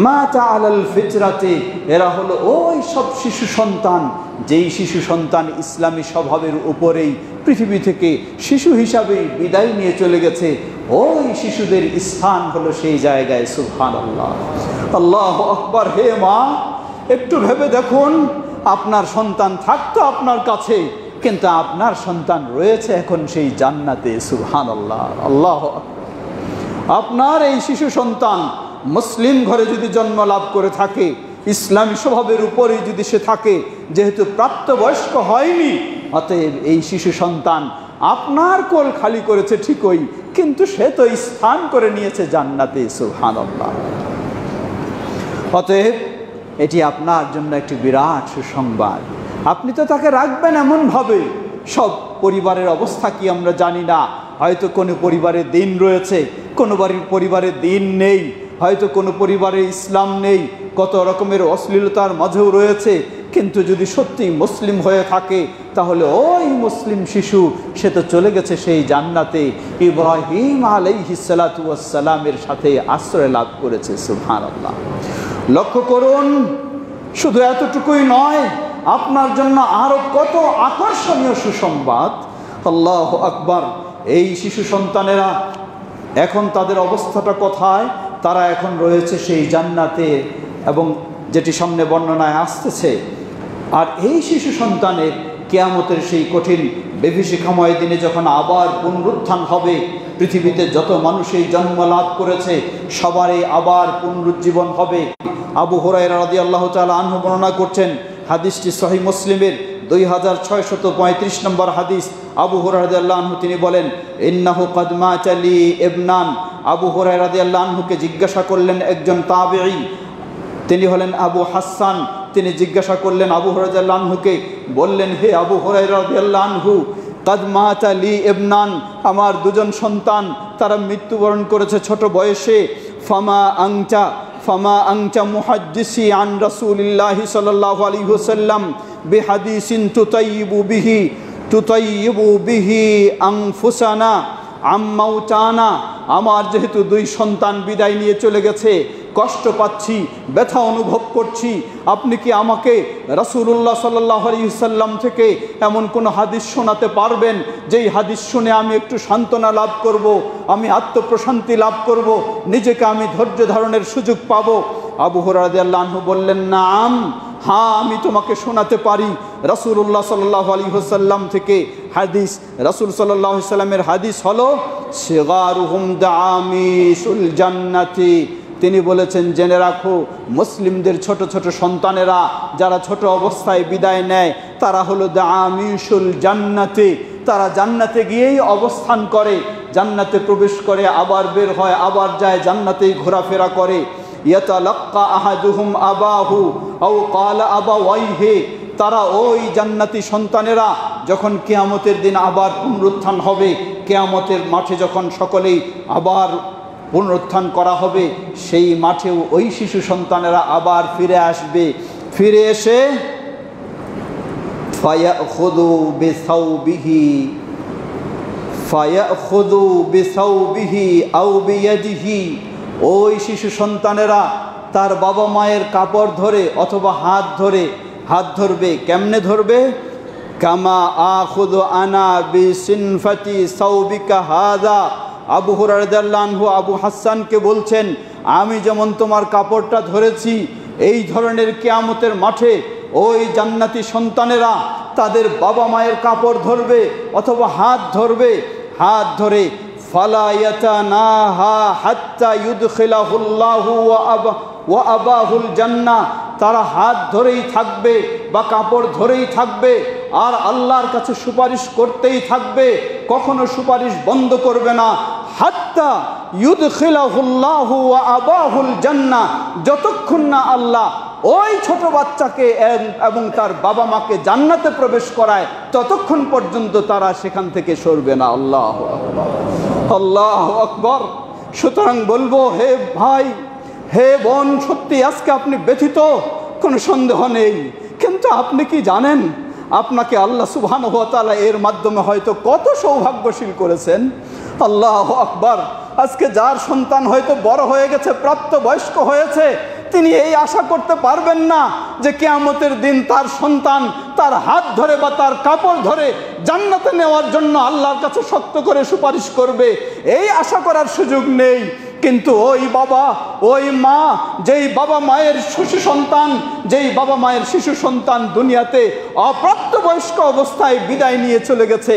মাতা আলাল ফিতরাতে, এরা হলো ওই সব শিশু সন্তান যেই শিশু সন্তান ইসলামী স্বভাবের উপরেই পৃথিবী থেকে শিশু হিসাবে বিদায় নিয়ে চলে গেছে। ওই শিশুদের স্থান হলো সেই জায়গায়। সুবহানাল্লাহ, আল্লাহু আকবার। হে মা, একটু ভেবে দেখুন, আপনার সন্তান থাকতো আপনার কাছে, কিন্তু আপনার সন্তান রয়েছে এখন সেই জান্নাতে। সুবহানাল্লাহ, আল্লাহ। আপনার এই শিশু সন্তান মুসলিম ঘরে যদি জন্ম লাভ করে থাকে, ইসলামী স্বভাবের উপরেই যদি সে থাকে, যেহেতু প্রাপ্তবয়স্ক হয়নি, অতএব এই শিশু সন্তান আপনার কোল খালি করেছে ঠিকই, কিন্তু সে তো স্থান করে নিয়েছে জান্নাতে। সুবহানাল্লাহ। অতএব এটি আপনার জন্য একটি বিরাট সুসংবাদ। আপনি তো তাকে রাখবেন এমনভাবে, সব পরিবারের অবস্থা কি আমরা জানি না। হয়তো কোনো পরিবারে দিন রয়েছে, কোনো পরিবারে দিন নেই, হয়তো কোনো পরিবারে ইসলাম নেই, কত রকমের অশ্লীলতার মাঝেও রয়েছে। কিন্তু যদি সত্যি মুসলিম হয়ে থাকে, তাহলে ওই মুসলিম শিশু সে তো চলে গেছে সেই জান্নাতে, ইব্রাহিম আলাইহিস সালাতু ওয়াস সালামের সাথে আশ্রয় লাভ করেছে। সুবহানাল্লাহ। লক্ষ্য করুন, শুধু এতটুকুই নয়, আপনার জন্য আরো কত আকর্ষণীয় সুসংবাদ। আল্লাহু আকবার। এই শিশু সন্তানেরা এখন তাদের অবস্থাটা কোথায়? তারা এখন রয়েছে সেই জান্নাতে, এবং যেটি সামনে বর্ণনায় আসতেছে। আর এই শিশু সন্তানের কিয়ামতের সেই কঠিন বিভীষিকাময় দিনে যখন আবার পুনরুত্থান হবে, পৃথিবীতে যত মানুষ এই জন্ম লাভ করেছে সবারই আবার পুনরুজ্জীবন হবে। আবু হুরায়রা রাদিয়াল্লাহু তাআলা আনহু বর্ণনা করছেন, হাদিসটি সহিহ মুসলিমের 2635 নম্বর হাদিস। আবু হুরায়রা রাদিয়াল্লাহু আনহু তিনি বলেন, ইন্নাহু কদ মাতা লি ইবনান। আবু হুরায়রা রাদিয়াল্লাহু আনহুকে জিজ্ঞাসা করলেন একজন তাবেঈ, তিনি হলেন আবু হাসান। তিনি জিজ্ঞাসা করলেন আবু হুরায়রা রাদিয়াল্লাহু আনহুকে, বললেন, হে আবু হুরায়রা রাদিয়াল্লাহু আনহু, কদ মাতা লি ইবনান, আমার দুজন সন্তান তারা মৃত্যুবরণ করেছে ছোট বয়সে। ফামা আনতা মুহাদ্দিসি আন রাসূলিল্লাহি সাল্লাল্লাহু আলাইহি ওয়াসাল্লাম বিহাদিসিন তুতাইয়িবু বিহি আনফুসানা আম্মাউতানা। আমার যেহেতু দুই সন্তান বিদায় নিয়ে চলে গেছে, কষ্ট পাচ্ছি, ব্যথা অনুভব করছি, আপনি কি আমাকে রাসূলুল্লাহ সাল্লাল্লাহু আলাইহি ওয়াসাল্লাম থেকে এমন কোনো হাদিস শোনাতে পারবেন যেই হাদিস শুনে আমি একটু সান্ত্বনা লাভ করব, আমি আত্মপ্রশান্তি লাভ করব, নিজেকে আমি ধৈর্য ধারণের সুযোগ পাব? আবু হুরায়রা রাদিয়াল্লাহু আনহু বললেন, নাম, হ্যাঁ, আমি তোমাকে শোনাতে পারি রাসূলুল্লাহ সাল্লাল্লাহু আলাইহি ওয়াসাল্লাম থেকে হাদিস। রাসূল সাল্লাল্লাহু আলাইহি ওয়াসাল্লামের হাদিস হলো, সিগারুহুম দাআমিসুল জান্নাতি। তিনি বলেছেন, জেনে রাখো, মুসলিমদের ছোট ছোট সন্তানেরা যারা ছোট অবস্থায় বিদায় নেয় তারা হলো দাআমিসুল জান্নাতি। তারা জান্নাতে গিয়েই অবস্থান করে, জান্নাতে প্রবেশ করে, আবার বের হয়, আবার যায়, জান্নাতেই ঘোরাফেরা করে। ইয়াতালাক্কা আহাদুহুম আবাহু আও ক্বালা আবাওয়াইহি। তারা ওই জান্নাতি সন্তানেরা যখন কিয়ামতের দিন আবার পুনরুত্থান হবে, কিয়ামতের মাঠে যখন সকলেই আবার পুনরুত্থান করা হবে, সেই মাঠেও ওই শিশু সন্তানেরা আবার ফিরে আসবে। ফিরে এসে ফায়াখুযু বিসাওবিহি আও বিয়াদিহি। ওই শিশু সন্তানেরা তার বাবা মায়ের কাপড় ধরে অথবা হাত ধরবে। কেমনে ধরবে? কামা আখুযু আনা বিসিনফাতি সাওবিকা হাযা। আবু হুরায়রা রাদিয়াল্লাহু আনহু আবু হাসানকে বলছেন, আমি যেমন তোমার কাপড়টা ধরেছি, এই ধরনের কিয়ামতের মাঠে ওই জান্নাতি সন্তানেরা তাদের বাবা মায়ের কাপড় ধরবে অথবা হাত ধরে ফালা ইয়াতানাহা হাত্তা ইউদখিলাহুল্লাহু ওয়া আবাহুল জান্নাহ। তারা হাত ধরেই থাকবে বা কাপড় ধরেই থাকবে আর আল্লাহর কাছে সুপারিশ করতেই থাকবে, কখনো সুপারিশ বন্ধ করবে না। হাত্তা ইউদখিলাহুল্লাহু ওয়া আবাহুল জান্নাহ, যতক্ষণ না আল্লাহ ওই ছোট বাচ্চাকে এবং তার বাবা মাকে জান্নাতে প্রবেশ করায় ততক্ষণ পর্যন্ত তারা সেখান থেকে সরবে না। আল্লাহু আকবার, আল্লাহু আকবার। সুতরাং বলবো, হে ভাই, হে বোন, সত্যি আজকে আপনি ব্যথিত, কোনো সন্দেহ নেই। কিন্তু আপনি কি জানেন, আপনাকে আল্লাহ সুবহানাহু ওয়া তাআলা এর মাধ্যমে হয়তো কত সৌভাগ্যশীল করেছেন। আল্লাহু আকবার। আজকে যার সন্তান হয়তো বড় হয়ে গেছে, প্রাপ্তবয়স্ক হয়েছে, তিনি এই আশা করতে পারবেন না যে কিয়ামতের দিন তার সন্তান তার হাত ধরে বা তার কাপড় ধরে জান্নাতে নেওয়ার জন্য আল্লাহর কাছে শক্ত করে সুপারিশ করবে, এই আশা করার সুযোগ নেই। কিন্তু ওই বাবা, ওই মা, যেই বাবা মায়ের শিশু সন্তান দুনিয়াতে অপ্রাপ্তবয়স্ক অবস্থায় বিদায় নিয়ে চলে গেছে,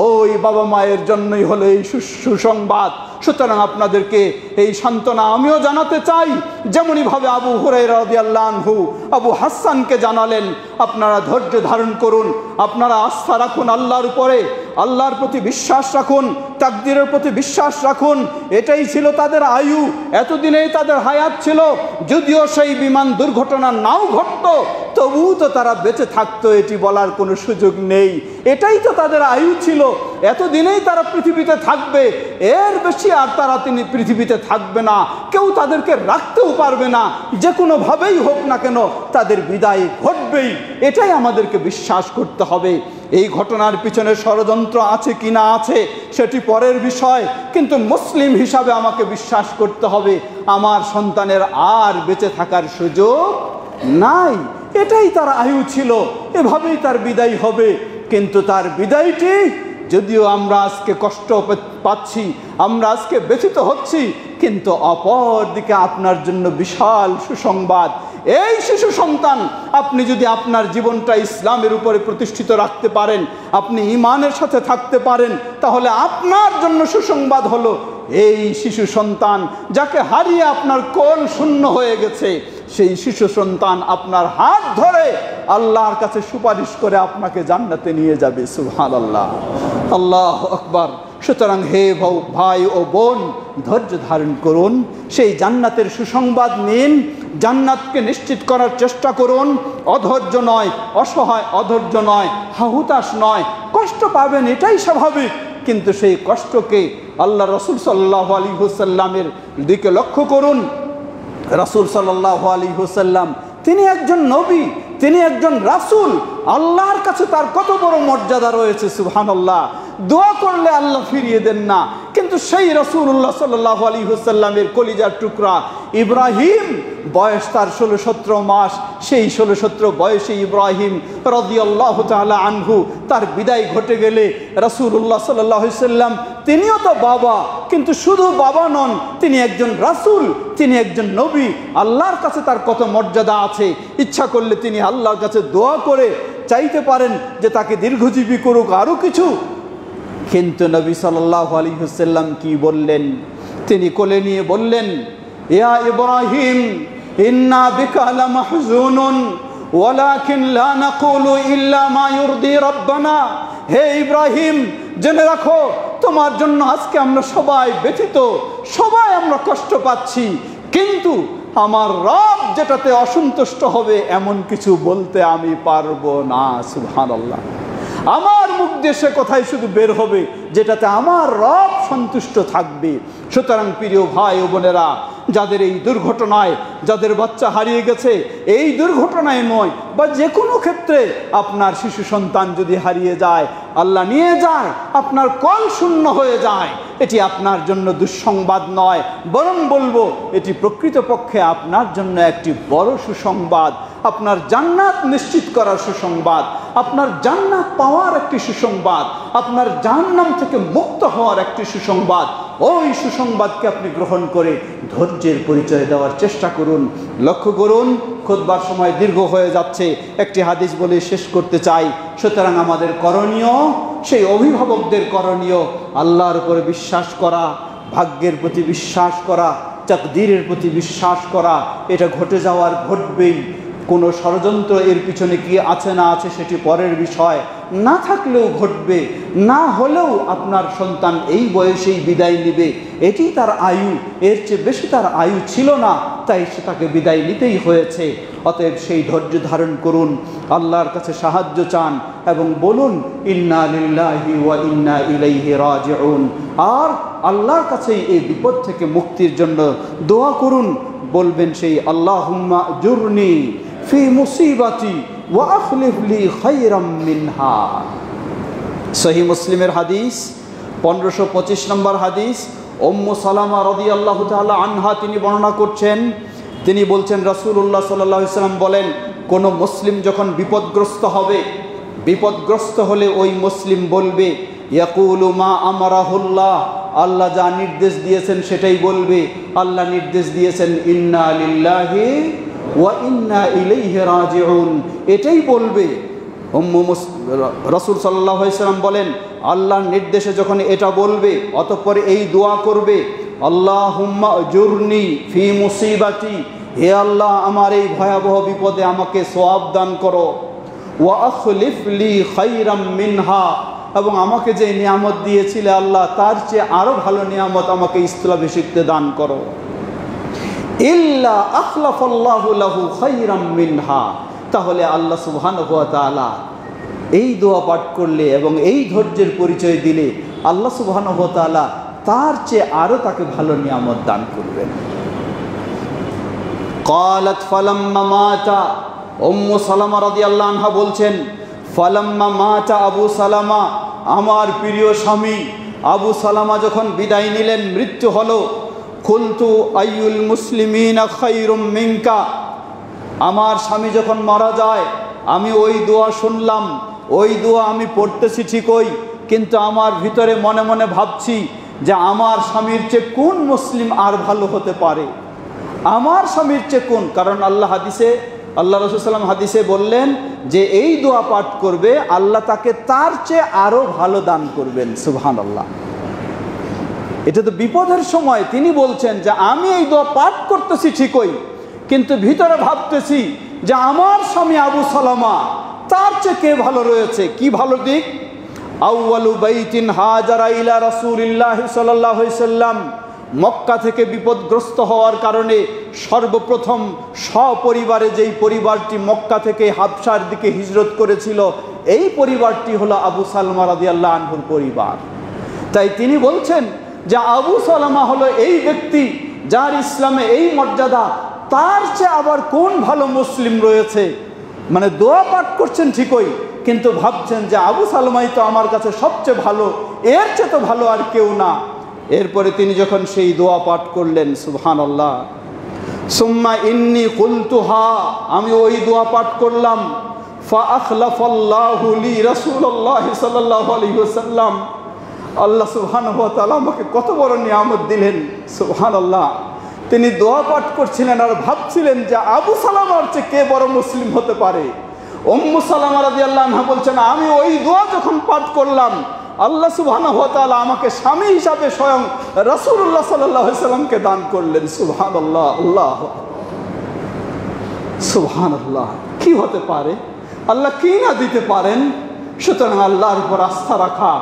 ওই বাবা মায়ের জন্যই হলো এই সুসংবাদ। সুতরাং আপনাদেরকে এই সান্ত্বনা আমিও জানাতে চাই, যেমনইভাবে আবু হুরায়রা রাদিয়াল্লাহু আনহু আবু হাসানকে জানালেন, আপনারা ধৈর্য ধারণ করুন, আপনারা আস্থা রাখুন আল্লাহর উপরে, আল্লাহর প্রতি বিশ্বাস রাখুন, তাকদীরের প্রতি বিশ্বাস রাখুন। এটাই ছিল তাদের আয়ু, এতদিনেই তাদের হায়াত ছিল। যদিও সেই বিমান দুর্ঘটনা নাও ঘটতো, তবুও তো তারা বেঁচে থাকতো, এটি বলার কোনো সুযোগ নেই। এটাই তো তাদের আয়ু ছিল, এতদিনেই তারা পৃথিবীতে থাকবে, এর বেশি আর তারা পৃথিবীতে থাকবে না। কেউ তাদেরকে রাখতেও পারবে না, যে কোনোভাবেই হোক না কেন তাদের বিদায় ঘটবেই। এটাই আমাদেরকে বিশ্বাস করতে হবে। এই ঘটনার পিছনে ষড়যন্ত্র আছে কি না আছে সেটি পরের বিষয়, কিন্তু মুসলিম হিসাবে আমাকে বিশ্বাস করতে হবে আমার সন্তানের আর বেঁচে থাকার সুযোগ নাই। এটাই তার আয়ু ছিল, এভাবেই তার বিদায় হবে। কিন্তু তার বিদায়টি, যদিও আমরা আজকে কষ্ট পাচ্ছি, আমরা আজকে ব্যথিত হচ্ছি, কিন্তু অপর দিকে আপনার জন্য বিশাল সুসংবাদ। এই শিশু সন্তান, আপনি যদি আপনার জীবনটা ইসলামের উপরে প্রতিষ্ঠিত রাখতে পারেন, আপনি ঈমানের সাথে থাকতে পারেন, তাহলে আপনার জন্য সুসংবাদ হলো এই শিশু সন্তান যাকে হারিয়ে আপনার কোল শূন্য হয়ে গেছে, সেই শিশু সন্তান আপনার হাত ধরে আল্লাহর কাছে সুপারিশ করে আপনাকে জান্নাতে নিয়ে যাবে। সুবহানাল্লাহ, আল্লাহু আকবার। সুতরাং হে ভাই ও বোন, ধৈর্য ধারণ করুন, সেই জান্নাতের সুসংবাদ নিন, জান্নাতকে নিশ্চিত করার চেষ্টা করুন। অধৈর্য নয়, অধৈর্য নয়, হাহুতাশ নয়, কষ্ট পাবেন, এটাই স্বাভাবিক। কিন্তু সেই কষ্টকে আল্লাহ রাসূল সাল্লাল্লাহু আলাইহি ওয়াসাল্লামের দিকে লক্ষ্য করুন। রাসূল সাল্লাল্লাহু আলাইহি ওয়াসাল্লাম, তিনি একজন নবী, তিনি একজন রাসূল, আল্লাহর কাছে তার কত বড় মর্যাদা রয়েছে। সুবহানাল্লাহ। দোয়া করলে আল্লাহ ফিরিয়ে দেন না, কিন্তু সেই রাসূলুল্লাহ সাল্লাল্লাহু আলাইহি ওয়াসাল্লামের কলিজার টুকরা ইব্রাহিম, বয়স তার 16-17 মাস, সেই 16-17 বয়সে ইব্রাহিম রাদিয়াল্লাহু তাআলা আনহু তার বিদায় ঘটে গেলে রাসূলুল্লাহ সাল্লাল্লাহু আলাইহি ওয়াসাল্লাম, তিনিও তো বাবা, কিন্তু শুধু বাবা নন, তিনি একজন রাসূল, তিনি একজন নবী। আল্লাহর কাছে তার কত মর্যাদা আছে। ইচ্ছা করলে তিনি আল্লাহর কাছে দোয়া করে চাইতে পারেন যে তাকে দীর্ঘজীবী করুক, আরও কিছু। কিন্তু নবী সাল্লাল্লাহু আলাইহি ওয়াসাল্লাম কি বললেন? তিনি কোলে নিয়ে বললেন, ইয়া ইব্রাহিম, ইন্না বিকা লামাহজুনুন ওয়ালাকিন লা নাকুলু ইল্লা মা ইউরদি রাব্বানা। হে ইব্রাহিম, জেনে রাখো, তোমার জন্য আজকে আমরা সবাই ব্যথিত, সবাই আমরা কষ্ট পাচ্ছি, কিন্তু আমার রব যেটাতে অসন্তুষ্ট হবে এমন কিছু বলতে আমি পারবো না। সুবহানাল্লাহ। আমার মুখ দিয়ে সে কথাই শুধু বের হবে যেটাতে আমার রব সন্তুষ্ট থাকবে। সুতরাং প্রিয় ভাই ও বোনেরা, যাদের এই দুর্ঘটনায়, যাদের বাচ্চা হারিয়ে গেছে, এই দুর্ঘটনায় নয় বা যে কোনো ক্ষেত্রে আপনার শিশু সন্তান যদি হারিয়ে যায়, আল্লাহ নিয়ে যায়, আপনার কল শূন্য হয়ে যায়, এটি আপনার জন্য দুঃসংবাদ নয়, বরং বলবো এটি প্রকৃতপক্ষে আপনার জন্য একটি বড় সুসংবাদ। আপনার জান্নাত নিশ্চিত করার সুসংবাদ, আপনার জান্নাত পাওয়ার একটি সুসংবাদ, আপনার জাহান্নাম থেকে মুক্ত হওয়ার একটি সুসংবাদ। ওই সুসংবাদকে আপনি গ্রহণ করে ধৈর্যের পরিচয় দেওয়ার চেষ্টা করুন। লক্ষ্য করুন, খুতবার সময় দীর্ঘ হয়ে যাচ্ছে, একটি হাদিস বলে শেষ করতে চাই। সুতরাং আমাদের করণীয়, সেই অভিভাবকদের করণীয়, আল্লাহর উপরে বিশ্বাস করা, ভাগ্যের প্রতি বিশ্বাস করা, তাকদীরের প্রতি বিশ্বাস করা। এটা ঘটে যাওয়ার ঘটবেই, কোনো ষড়যন্ত্র এর পিছনে কি আছে না আছে সেটি পরের বিষয়, না থাকলেও ঘটবে, না হলেও আপনার সন্তান এই বয়সেই বিদায় নেবে, এটি তার আয়ু, এর চেয়ে বেশি তার আয়ু ছিল না, তাই সে তাকে বিদায় নিতেই হয়েছে। অতএব সেই ধৈর্য ধারণ করুন, আল্লাহর কাছে সাহায্য চান এবং বলুন ইন্না লিল্লাহি ওয়া ইন্না ইলাইহি রাজিউন। আর আল্লাহর কাছেই এই বিপদ থেকে মুক্তির জন্য দোয়া করুন, বলবেন সেই আল্লাহুম্মা জুরনি ফি মুসিবাতি ওয়া আখলিফ লি খায়রাম মিনহা। সহিহ মুসলিমের হাদিস 1525 নম্বর হাদিস। উম্মু সালামা রাদিয়াল্লাহু তাআলা আনহা তিনি বর্ণনা করছেন, তিনি বলছেন রাসূলুল্লাহ সাল্লাল্লাহু আলাইহি ওয়াসাল্লাম বলেন, কোনো মুসলিম যখন বিপদগ্রস্ত হবে, বিপদগ্রস্ত হলে ওই মুসলিম বলবে ইয়াকুলু মা আমারাহুল্লাহ, আল্লাহ যা নির্দেশ দিয়েছেন সেটাই বলবে। আল্লাহ নির্দেশ দিয়েছেন ইন্না লিল্লাহি ওয়া ইন্না ইলাইহি রাজিউন, এটাই বলবে। রাসূল সাল্লাল্লাহু আলাইহি ওয়াসাল্লাম বলেন, আল্লাহর নির্দেশে যখন এটা বলবে, অতঃপর এই দোয়া করবে আল্লাহুম্মা জুরনি ফি মুসিবাতি, হে আল্লাহ আমার এই ভয়াবহ বিপদে আমাকে সওয়াব দান করো, ওয়া আখলিফ লি খায়রাম মিনহা, এবং আমাকে যে নিয়ামত দিয়েছিলে আল্লাহ তার চেয়ে আরও ভালো নিয়ামত আমাকে স্থলাভিষিক্তে দান করো। ইল্লা আখলাফাল্লাহু লাহু খায়রাম মিনহা, তাহলে আল্লাহ সুবহানাহু ওয়া তাআলা এই দোয়া পাঠ করলে এবং এই ধৈর্যের পরিচয় দিলে আল্লাহ সুবহানাহু ওয়া তাআলা তার চেয়ে আরও তাকে ভালো নিয়ামত দান করবেন। ক্বালাত ফালাম্মা মাতা, উম্মু সালামা রাদিয়াল্লাহু আনহা বলছেন, ফালাম্মা মাতা আবু সালামা, আমার প্রিয় স্বামী আবু সালামা যখন বিদায় নিলেন, মৃত্যু হলো, কুলতু আইয়ুল মুসলিমিনা খায়রুম মিনকা, আমার স্বামী যখন মারা যায় আমি ওই দোয়া শুনলাম, ওই দোয়া আমি পড়তেছি ঠিকই, কিন্তু আমার ভিতরে মনে মনে ভাবছি যে আমার স্বামীর চেয়ে কোন মুসলিম আর ভালো হতে পারে, আমার স্বামীর চেয়ে কোন, কারণ আল্লাহ হাদিসে, আল্লাহ রাসূল সাল্লাল্লাহু আলাইহি ওয়াসাল্লাম হাদিসে বললেন যে এই দোয়া পাঠ করবে আল্লাহ তাকে তার চেয়ে আরও ভালো দান করবেন। সুবহানাল্লাহ, এটা তো বিপদের সময় তিনি বলছেন যে আমি এই দোয়া পাঠ করতেছি ঠিকই, কিন্তু ভিতরে ভাবতেছি যে আমার স্বামী আবু সালামা তার চেয়ে কে ভালো রয়েছে, কি ভালো দিক। আউয়ালু বাইতিন হাজারা ইলা রাসূলিল্লাহি সাল্লাল্লাহু আলাইহি ওয়াসাল্লাম, মক্কা থেকে বিপদগ্রস্ত হওয়ার কারণে সর্বপ্রথম সপরিবারে যেই পরিবারটি মক্কা থেকে হাবশার দিকে হিজরত করেছিল, এই পরিবারটি হলো আবু সালমা রাদিয়াল্লাহু আনহুর পরিবার। তাই তিনি বলছেন যে আবু সালামা হলো এই ব্যক্তি যার ইসলামে এই মর্যাদা, তার চেয়ে আবার কোন ভালো মুসলিম রয়েছে। মানে দোয়া পাঠ করছেন ঠিকই, কিন্তু ভাবছেন যে আবু সালমাই তো আমার কাছে সবচেয়ে ভালো, এর চেয়ে তো ভালো আর কেউ না। এরপরে তিনি যখন সেই দোয়া পাঠ করলেন, সুবহানাল্লাহ, সুম্মা ইন্নী কুলতুহা, আমি ওই দোয়া পাঠ করলাম, ফা আখলাফাল্লাহু লি রাসূলুল্লাহি সাল্লাল্লাহু আলাইহি ওয়াসাল্লাম, আল্লাহ সুবহানাহু ওয়া তাআলা আমাকে কত বড় নিয়ামত দিলেন। সুবহানাল্লাহ, তিনি দোয়া পাঠ করছিলেন আর ভাবছিলেন যে আবু সালামার চেয়ে কে বড় মুসলিম হতে পারে। উম্মু সালামা রাদিয়াল্লাহু আনহা বলছেন, আমি ওই দোয়া যখন পাঠ করলাম আল্লাহ সুবহানাহু ওয়া তাআলা আমাকে স্বামী হিসাবে স্বয়ং রাসূলুল্লাহ সাল্লাল্লাহু আলাইহি ওয়াসাল্লামকে দান করলেন। সুবহানাল্লাহ, আল্লাহ সুবহানাল্লাহ, কি হতে পারে, আল্লাহ কি না দিতে পারেন। সুতরাং আল্লাহর উপর আস্থা রাখা,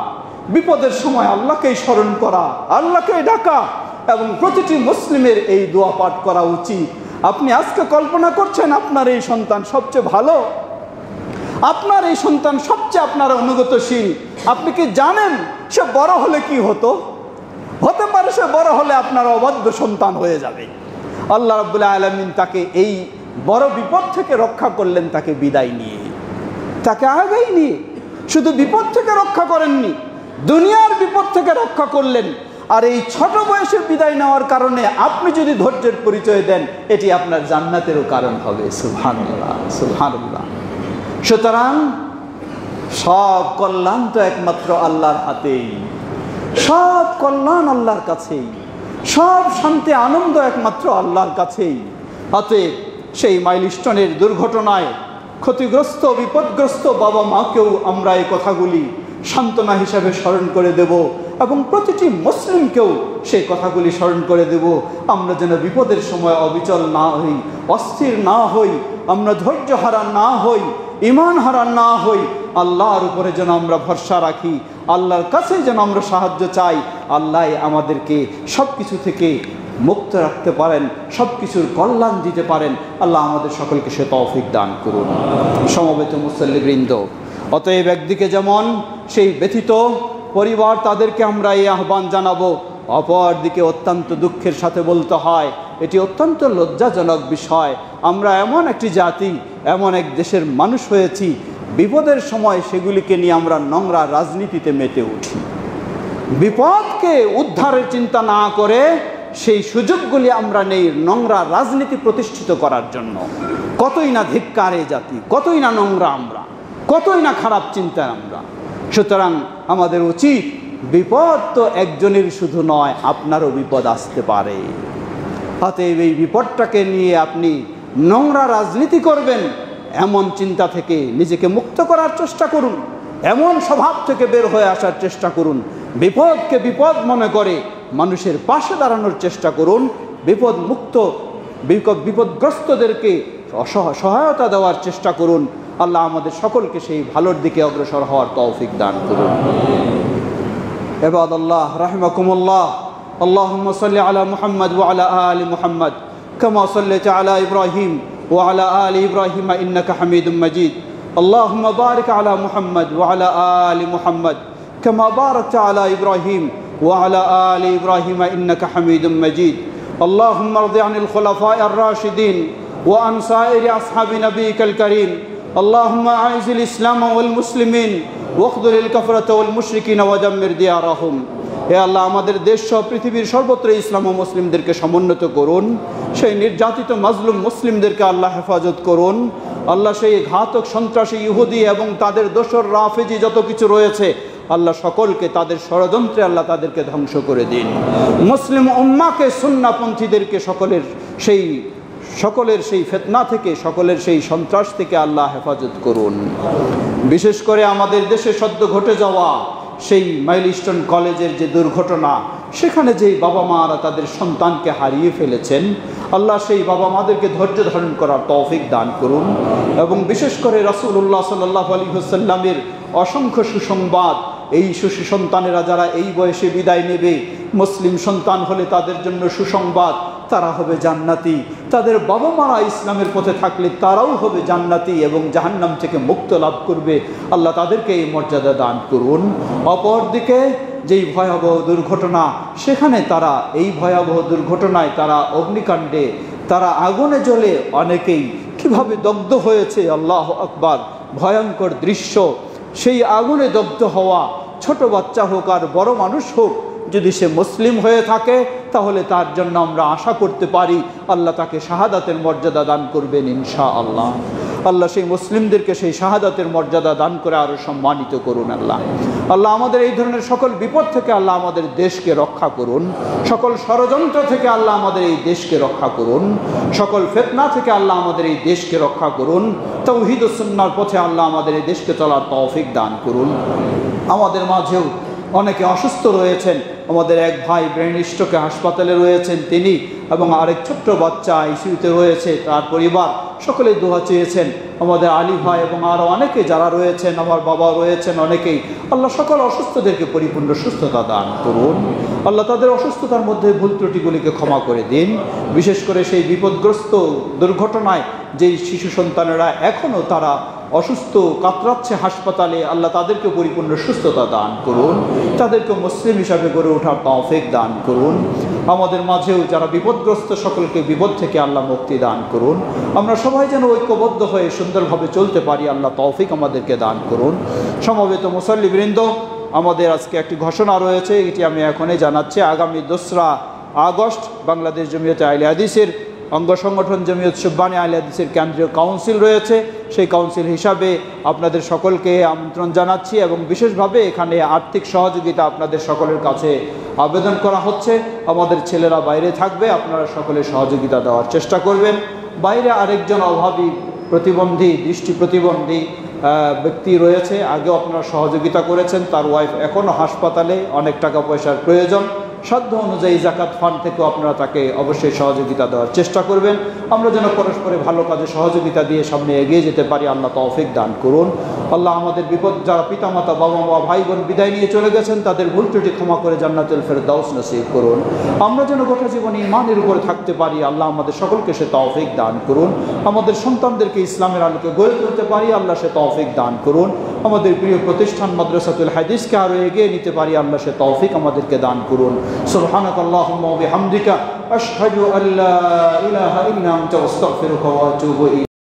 বিপদের সময় আল্লাহকেই স্মরণ করা, আল্লাহকেই ডাকা, এবং প্রতিটি মুসলিমের এই দোয়া পাঠ করা উচিত। আপনি আজকে কল্পনা করছেন আপনার এই সন্তান সবচেয়ে ভালো, আপনার এই সন্তান সবচেয়ে আপনার অনুগতশীল, আপনি কি জানেন সে বড় হলে কি হতো? হতে পারে সে বড় হলে আপনার অবাধ্য সন্তান হয়ে যাবে। আল্লাহ রাব্বুল আলামিন তাকে এই বড় বিপদ থেকে রক্ষা করলেন, তাকে বিদায় নিয়ে, তাকে আগেই নিয়ে। শুধু বিপদ থেকে রক্ষা করেননি, দুনিয়ার বিপদ থেকে রক্ষা করলেন। আর এই ছোট বয়সে বিদায় নেওয়ার কারণে আপনি যদি ধৈর্যের পরিচয় দেন, এটি আপনার জান্নাতেরও কারণ হবে। সুবহানাল্লাহ, সুবহানাল্লাহ। সুতরাং সব কল্যাণ তো একমাত্র আল্লাহর হাতেই, সব কল্যাণ আল্লাহর কাছেই, সব শান্তি আনন্দ একমাত্র আল্লাহর কাছেই। অতএব সেই মাইলস্টোনের দুর্ঘটনায় ক্ষতিগ্রস্ত বিপদগ্রস্ত বাবা মাকেও আমরা এই কথাগুলি সান্ত্বনা হিসাবে স্মরণ করে দেব, এবং প্রতিটি মুসলিমকেও সেই কথাগুলি স্মরণ করে দেব। আমরা যেন বিপদের সময় অবিচল না হই, অস্থির না হই, আমরা ধৈর্য হারান না হই, ঈমান হারান না হই, আল্লাহর উপরে যেন আমরা ভরসা রাখি, আল্লাহর কাছে যেন আমরা সাহায্য চাই। আল্লাহ আমাদেরকে সব কিছু থেকে মুক্ত রাখতে পারেন, সব কিছুর কল্যাণ দিতে পারেন। আল্লাহ আমাদের সকলকে সে তৌফিক দান করুন। সমবেত মুসল্লিবৃন্দ, অতএব একদিকে যেমন সেই ব্যথিত পরিবার, তাদেরকে আমরা এই আহ্বান জানাবো, অপরদিকে অত্যন্ত দুঃখের সাথে বলতে হয়, এটি অত্যন্ত লজ্জাজনক বিষয়, আমরা এমন একটি জাতি, এমন এক দেশের মানুষ হয়েছি, বিপদের সময় সেগুলিকে নিয়ে আমরা নোংরা রাজনীতিতে মেতে উঠি। বিপদকে উদ্ধারের চিন্তা না করে সেই সুযোগগুলি আমরা নেই নোংরা রাজনীতি প্রতিষ্ঠিত করার জন্য। কতই না ধিক্কার এই জাতি, কতই না নোংরা আমরা, কতই না খারাপ চিন্তা আমরা। সুতরাং আমাদের উচিত, বিপদ তো একজনের শুধু নয়, আপনারও বিপদ আসতে পারে। অতএব এই বিপদটাকে নিয়ে আপনি নোংরা রাজনীতি করবেন, এমন চিন্তা থেকে নিজেকে মুক্ত করার চেষ্টা করুন, এমন স্বভাব থেকে বের হয়ে আসার চেষ্টা করুন। বিপদকে বিপদ মনে করে মানুষের পাশে দাঁড়ানোর চেষ্টা করুন, বিপদগ্রস্তদেরকে সহায়তা দেওয়ার চেষ্টা করুন। আল্লাহ আমাদের সকলকে সেই ভালোর দিকে অগ্রসর হওয়ার তৌফিক দান করুন। ইবাদাল্লাহ রাহিমাকুমুল্লাহ, আল্লাহুম্মা সাল্লি আলা মুহাম্মদ ওয়া আলা আলি মুহাম্মদ কামা সাল্লাইতা আলা ইব্রাহিম ওয়া আলা আলি ইব্রাহিম ইন্নাকা হামিদুম মাজিদ। আল্লাহুম্মা বারিক আলা মুহাম্মদ ওয়া আলা আলি মুহাম্মদ কামা বারাকতা আলা ইব্রাহিম ওয়া আলা আলি ইব্রাহিম ইন্নাকা হামিদুম মাজিদ। আল্লাহুম্মা রদি আনিল খুলাফায়ে আর-রাশিদিন ওয়া আন সাইরি আসহাবি নবিয়িকাল কারীম। আল্লাহুম্মা আইজিল ইসলাম ওয়াল মুসলিমিন ওয়াখযুলিল কাফরাতা ওয়াল মুশরিকিন ওয়া দাম্মির দিয়ারাহুম। হে আল্লাহ, আমাদের দেশ সহ পৃথিবীর সর্বত্র ইসলাম ও মুসলিমদেরকে সমুন্নত করুন। সেই নির্যাতিত মাজলুম মুসলিমদেরকে আল্লাহ হেফাজত করুন। আল্লাহ, সেই ঘাতক সন্ত্রাসী ইহুদি এবং তাদের দোসর রাফেজি যত কিছু রয়েছে, আল্লাহ সকলকে তাদের ষড়যন্ত্রে আল্লাহ তাদেরকে ধ্বংস করে দিন। মুসলিম উম্মাহকে, সুন্নাহপন্থীদেরকে সকলের সেই ফিতনা থেকে, সকলের সেই সন্ত্রাস থেকে আল্লাহ হেফাজত করুন। বিশেষ করে আমাদের দেশে সদ্য ঘটে যাওয়া সেই মাইলস্টোন কলেজের যে দুর্ঘটনা, সেখানে যেই বাবা মারা তাদের সন্তানকে হারিয়ে ফেলেছেন, আল্লাহ সেই বাবা মাদেরকে ধৈর্য ধারণ করার তৌফিক দান করুন। এবং বিশেষ করে রাসূলুল্লাহ সাল্লাল্লাহু আলাইহি ওয়াসাল্লামের অসংখ্য সুসংবাদ, এই শিশু সন্তানেরা যারা এই বয়সে বিদায় নেবে, মুসলিম সন্তান হলে তাদের জন্য সুসংবাদ, তারা হবে জান্নাতি। তাদের বাবা মারা ইসলামের পথে থাকলে তারাও হবে জান্নাতি এবং জাহান্নাম থেকে মুক্ত লাভ করবে। আল্লাহ তাদেরকে এই মর্যাদা দান করুন। অপরদিকে যেই ভয়াবহ দুর্ঘটনা, সেখানে তারা এই ভয়াবহ দুর্ঘটনায় তারা অগ্নিকাণ্ডে, তারা আগুনে জ্বলে অনেকেই কিভাবে দগ্ধ হয়েছে, আল্লাহু আকবার, ভয়ঙ্কর দৃশ্য। সেই আগুনে দগ্ধ হওয়া ছোট বাচ্চা হোক আর বড় মানুষ হোক, যদি সে মুসলিম হয়ে থাকে তাহলে তার জন্য আমরা আশা করতে পারি আল্লাহ তাকে শাহাদাতের মর্যাদা দান করবেন ইনশাআল্লাহ। আল্লাহ সেই মুসলিমদেরকে সেই শাহাদাতের মর্যাদা দান করে আরও সম্মানিত করুন। আল্লাহ আমাদের এই ধরনের সকল বিপদ থেকে আল্লাহ আমাদের দেশকে রক্ষা করুন। সকল ষড়যন্ত্র থেকে আল্লাহ আমাদের এই দেশকে রক্ষা করুন। সকল ফিতনা থেকে আল্লাহ আমাদের এই দেশকে রক্ষা করুন। তাওহীদ ও সুন্নাহর পথে আল্লাহ আমাদের এই দেশকে চলার তৌফিক দান করুন। আমাদের মাঝেও অনেকে অসুস্থ রয়েছেন। আমাদের এক ভাই ব্রেন স্ট্রোকে হাসপাতালে রয়েছেন তিনি, এবং আরেক ছোট্ট বাচ্চা আইসিইউতে রয়েছে, তার পরিবার সকলেই দোয়া চেয়েছেন। আমাদের আলী ভাই এবং আরও অনেকে যারা রয়েছেন, আমার বাবা রয়েছেন, অনেকেই, আল্লাহ সকল অসুস্থদেরকে পরিপূর্ণ সুস্থতা দান করুন। আল্লাহ তাদের অসুস্থতার মধ্যে ভুল ত্রুটিগুলিকে ক্ষমা করে দিন। বিশেষ করে সেই বিপদগ্রস্ত দুর্ঘটনায় যেই শিশু সন্তানেরা এখনও তারা অসুস্থ কাতরাচ্ছে হাসপাতালে, আল্লাহ তাদেরকে পরিপূর্ণ সুস্থতা দান করুন। তাদেরকে মুসলিম হিসাবে গড়ে ওঠার তৌফিক দান করুন। আমাদের মাঝেও যারা বিপদগ্রস্ত, সকলকে বিপদ থেকে আল্লাহ মুক্তি দান করুন। আমরা সবাই যেন ঐক্যবদ্ধ হয়ে সুন্দরভাবে চলতে পারি, আল্লাহ তৌফিক আমাদেরকে দান করুন। সমবেত মুসল্লিবৃন্দ, আমাদের আজকে একটি ঘোষণা রয়েছে, এটি আমি এখনই জানাচ্ছি। আগামী 2রা আগস্ট বাংলাদেশ জমিয়তে আহলে হাদিসের অঙ্গ সংগঠন জমিয়ত সুবহানী আহলে হাদিসের কেন্দ্রীয় কাউন্সিল রয়েছে। সেই কাউন্সিল হিসাবে আপনাদের সকলকে আমন্ত্রণ জানাচ্ছি, এবং বিশেষভাবে এখানে আর্থিক সহযোগিতা আপনাদের সকলের কাছে আবেদন করা হচ্ছে। আমাদের ছেলেরা বাইরে থাকবে, আপনারা সকলে সহযোগিতা দেওয়ার চেষ্টা করবেন। বাইরে আরেকজন অভাবী, প্রতিবন্ধী, দৃষ্টি প্রতিবন্ধী ব্যক্তি রয়েছে, আগেও আপনারা সহযোগিতা করেছেন, তার ওয়াইফ এখনও হাসপাতালে, অনেক টাকা পয়সার প্রয়োজন। সাধ্য অনুযায়ী জাকাত ফান্ড থেকেও আপনারা তাকে অবশ্যই সহযোগিতা দেওয়ার চেষ্টা করবেন। আমরা যেন পরস্পরে ভালো কাজে সহযোগিতা দিয়ে সামনে এগিয়ে যেতে পারি, আল্লাহ তৌফিক দান করুন। আল্লাহ আমাদের বিপদ যারা পিতামাতা, বাবা মা, ভাই বোন বিদায় নিয়ে চলে গেছেন তাদের ভুল ত্রুটি ক্ষমা করে জান্নাতুল ফেরদাউস নসিব করুন। আমরা যেন গোটা জীবন ঈমানের উপরে থাকতে পারি, আল্লাহ আমাদের সকলকে সে তৌফিক দান করুন। আমাদের সন্তানদেরকে ইসলামের আলোকে গড়ে তুলতে পারি, আল্লাহ সে তৌফিক দান করুন। আমাদের প্রিয় প্রতিষ্ঠান মাদ্রাসাতুল হাদিসকে আরও এগিয়ে নিতে পারি, আল্লাহ সে তৌফিক আমাদেরকে দান করুন। সুবহানাকাল্লাহুম্মা ওয়া বিহামদিকা আশহাদু আল্লা ইলাহা ইল্লা আনতা আস্তাগফিরুকা ওয়া আতুবু ইলাইক।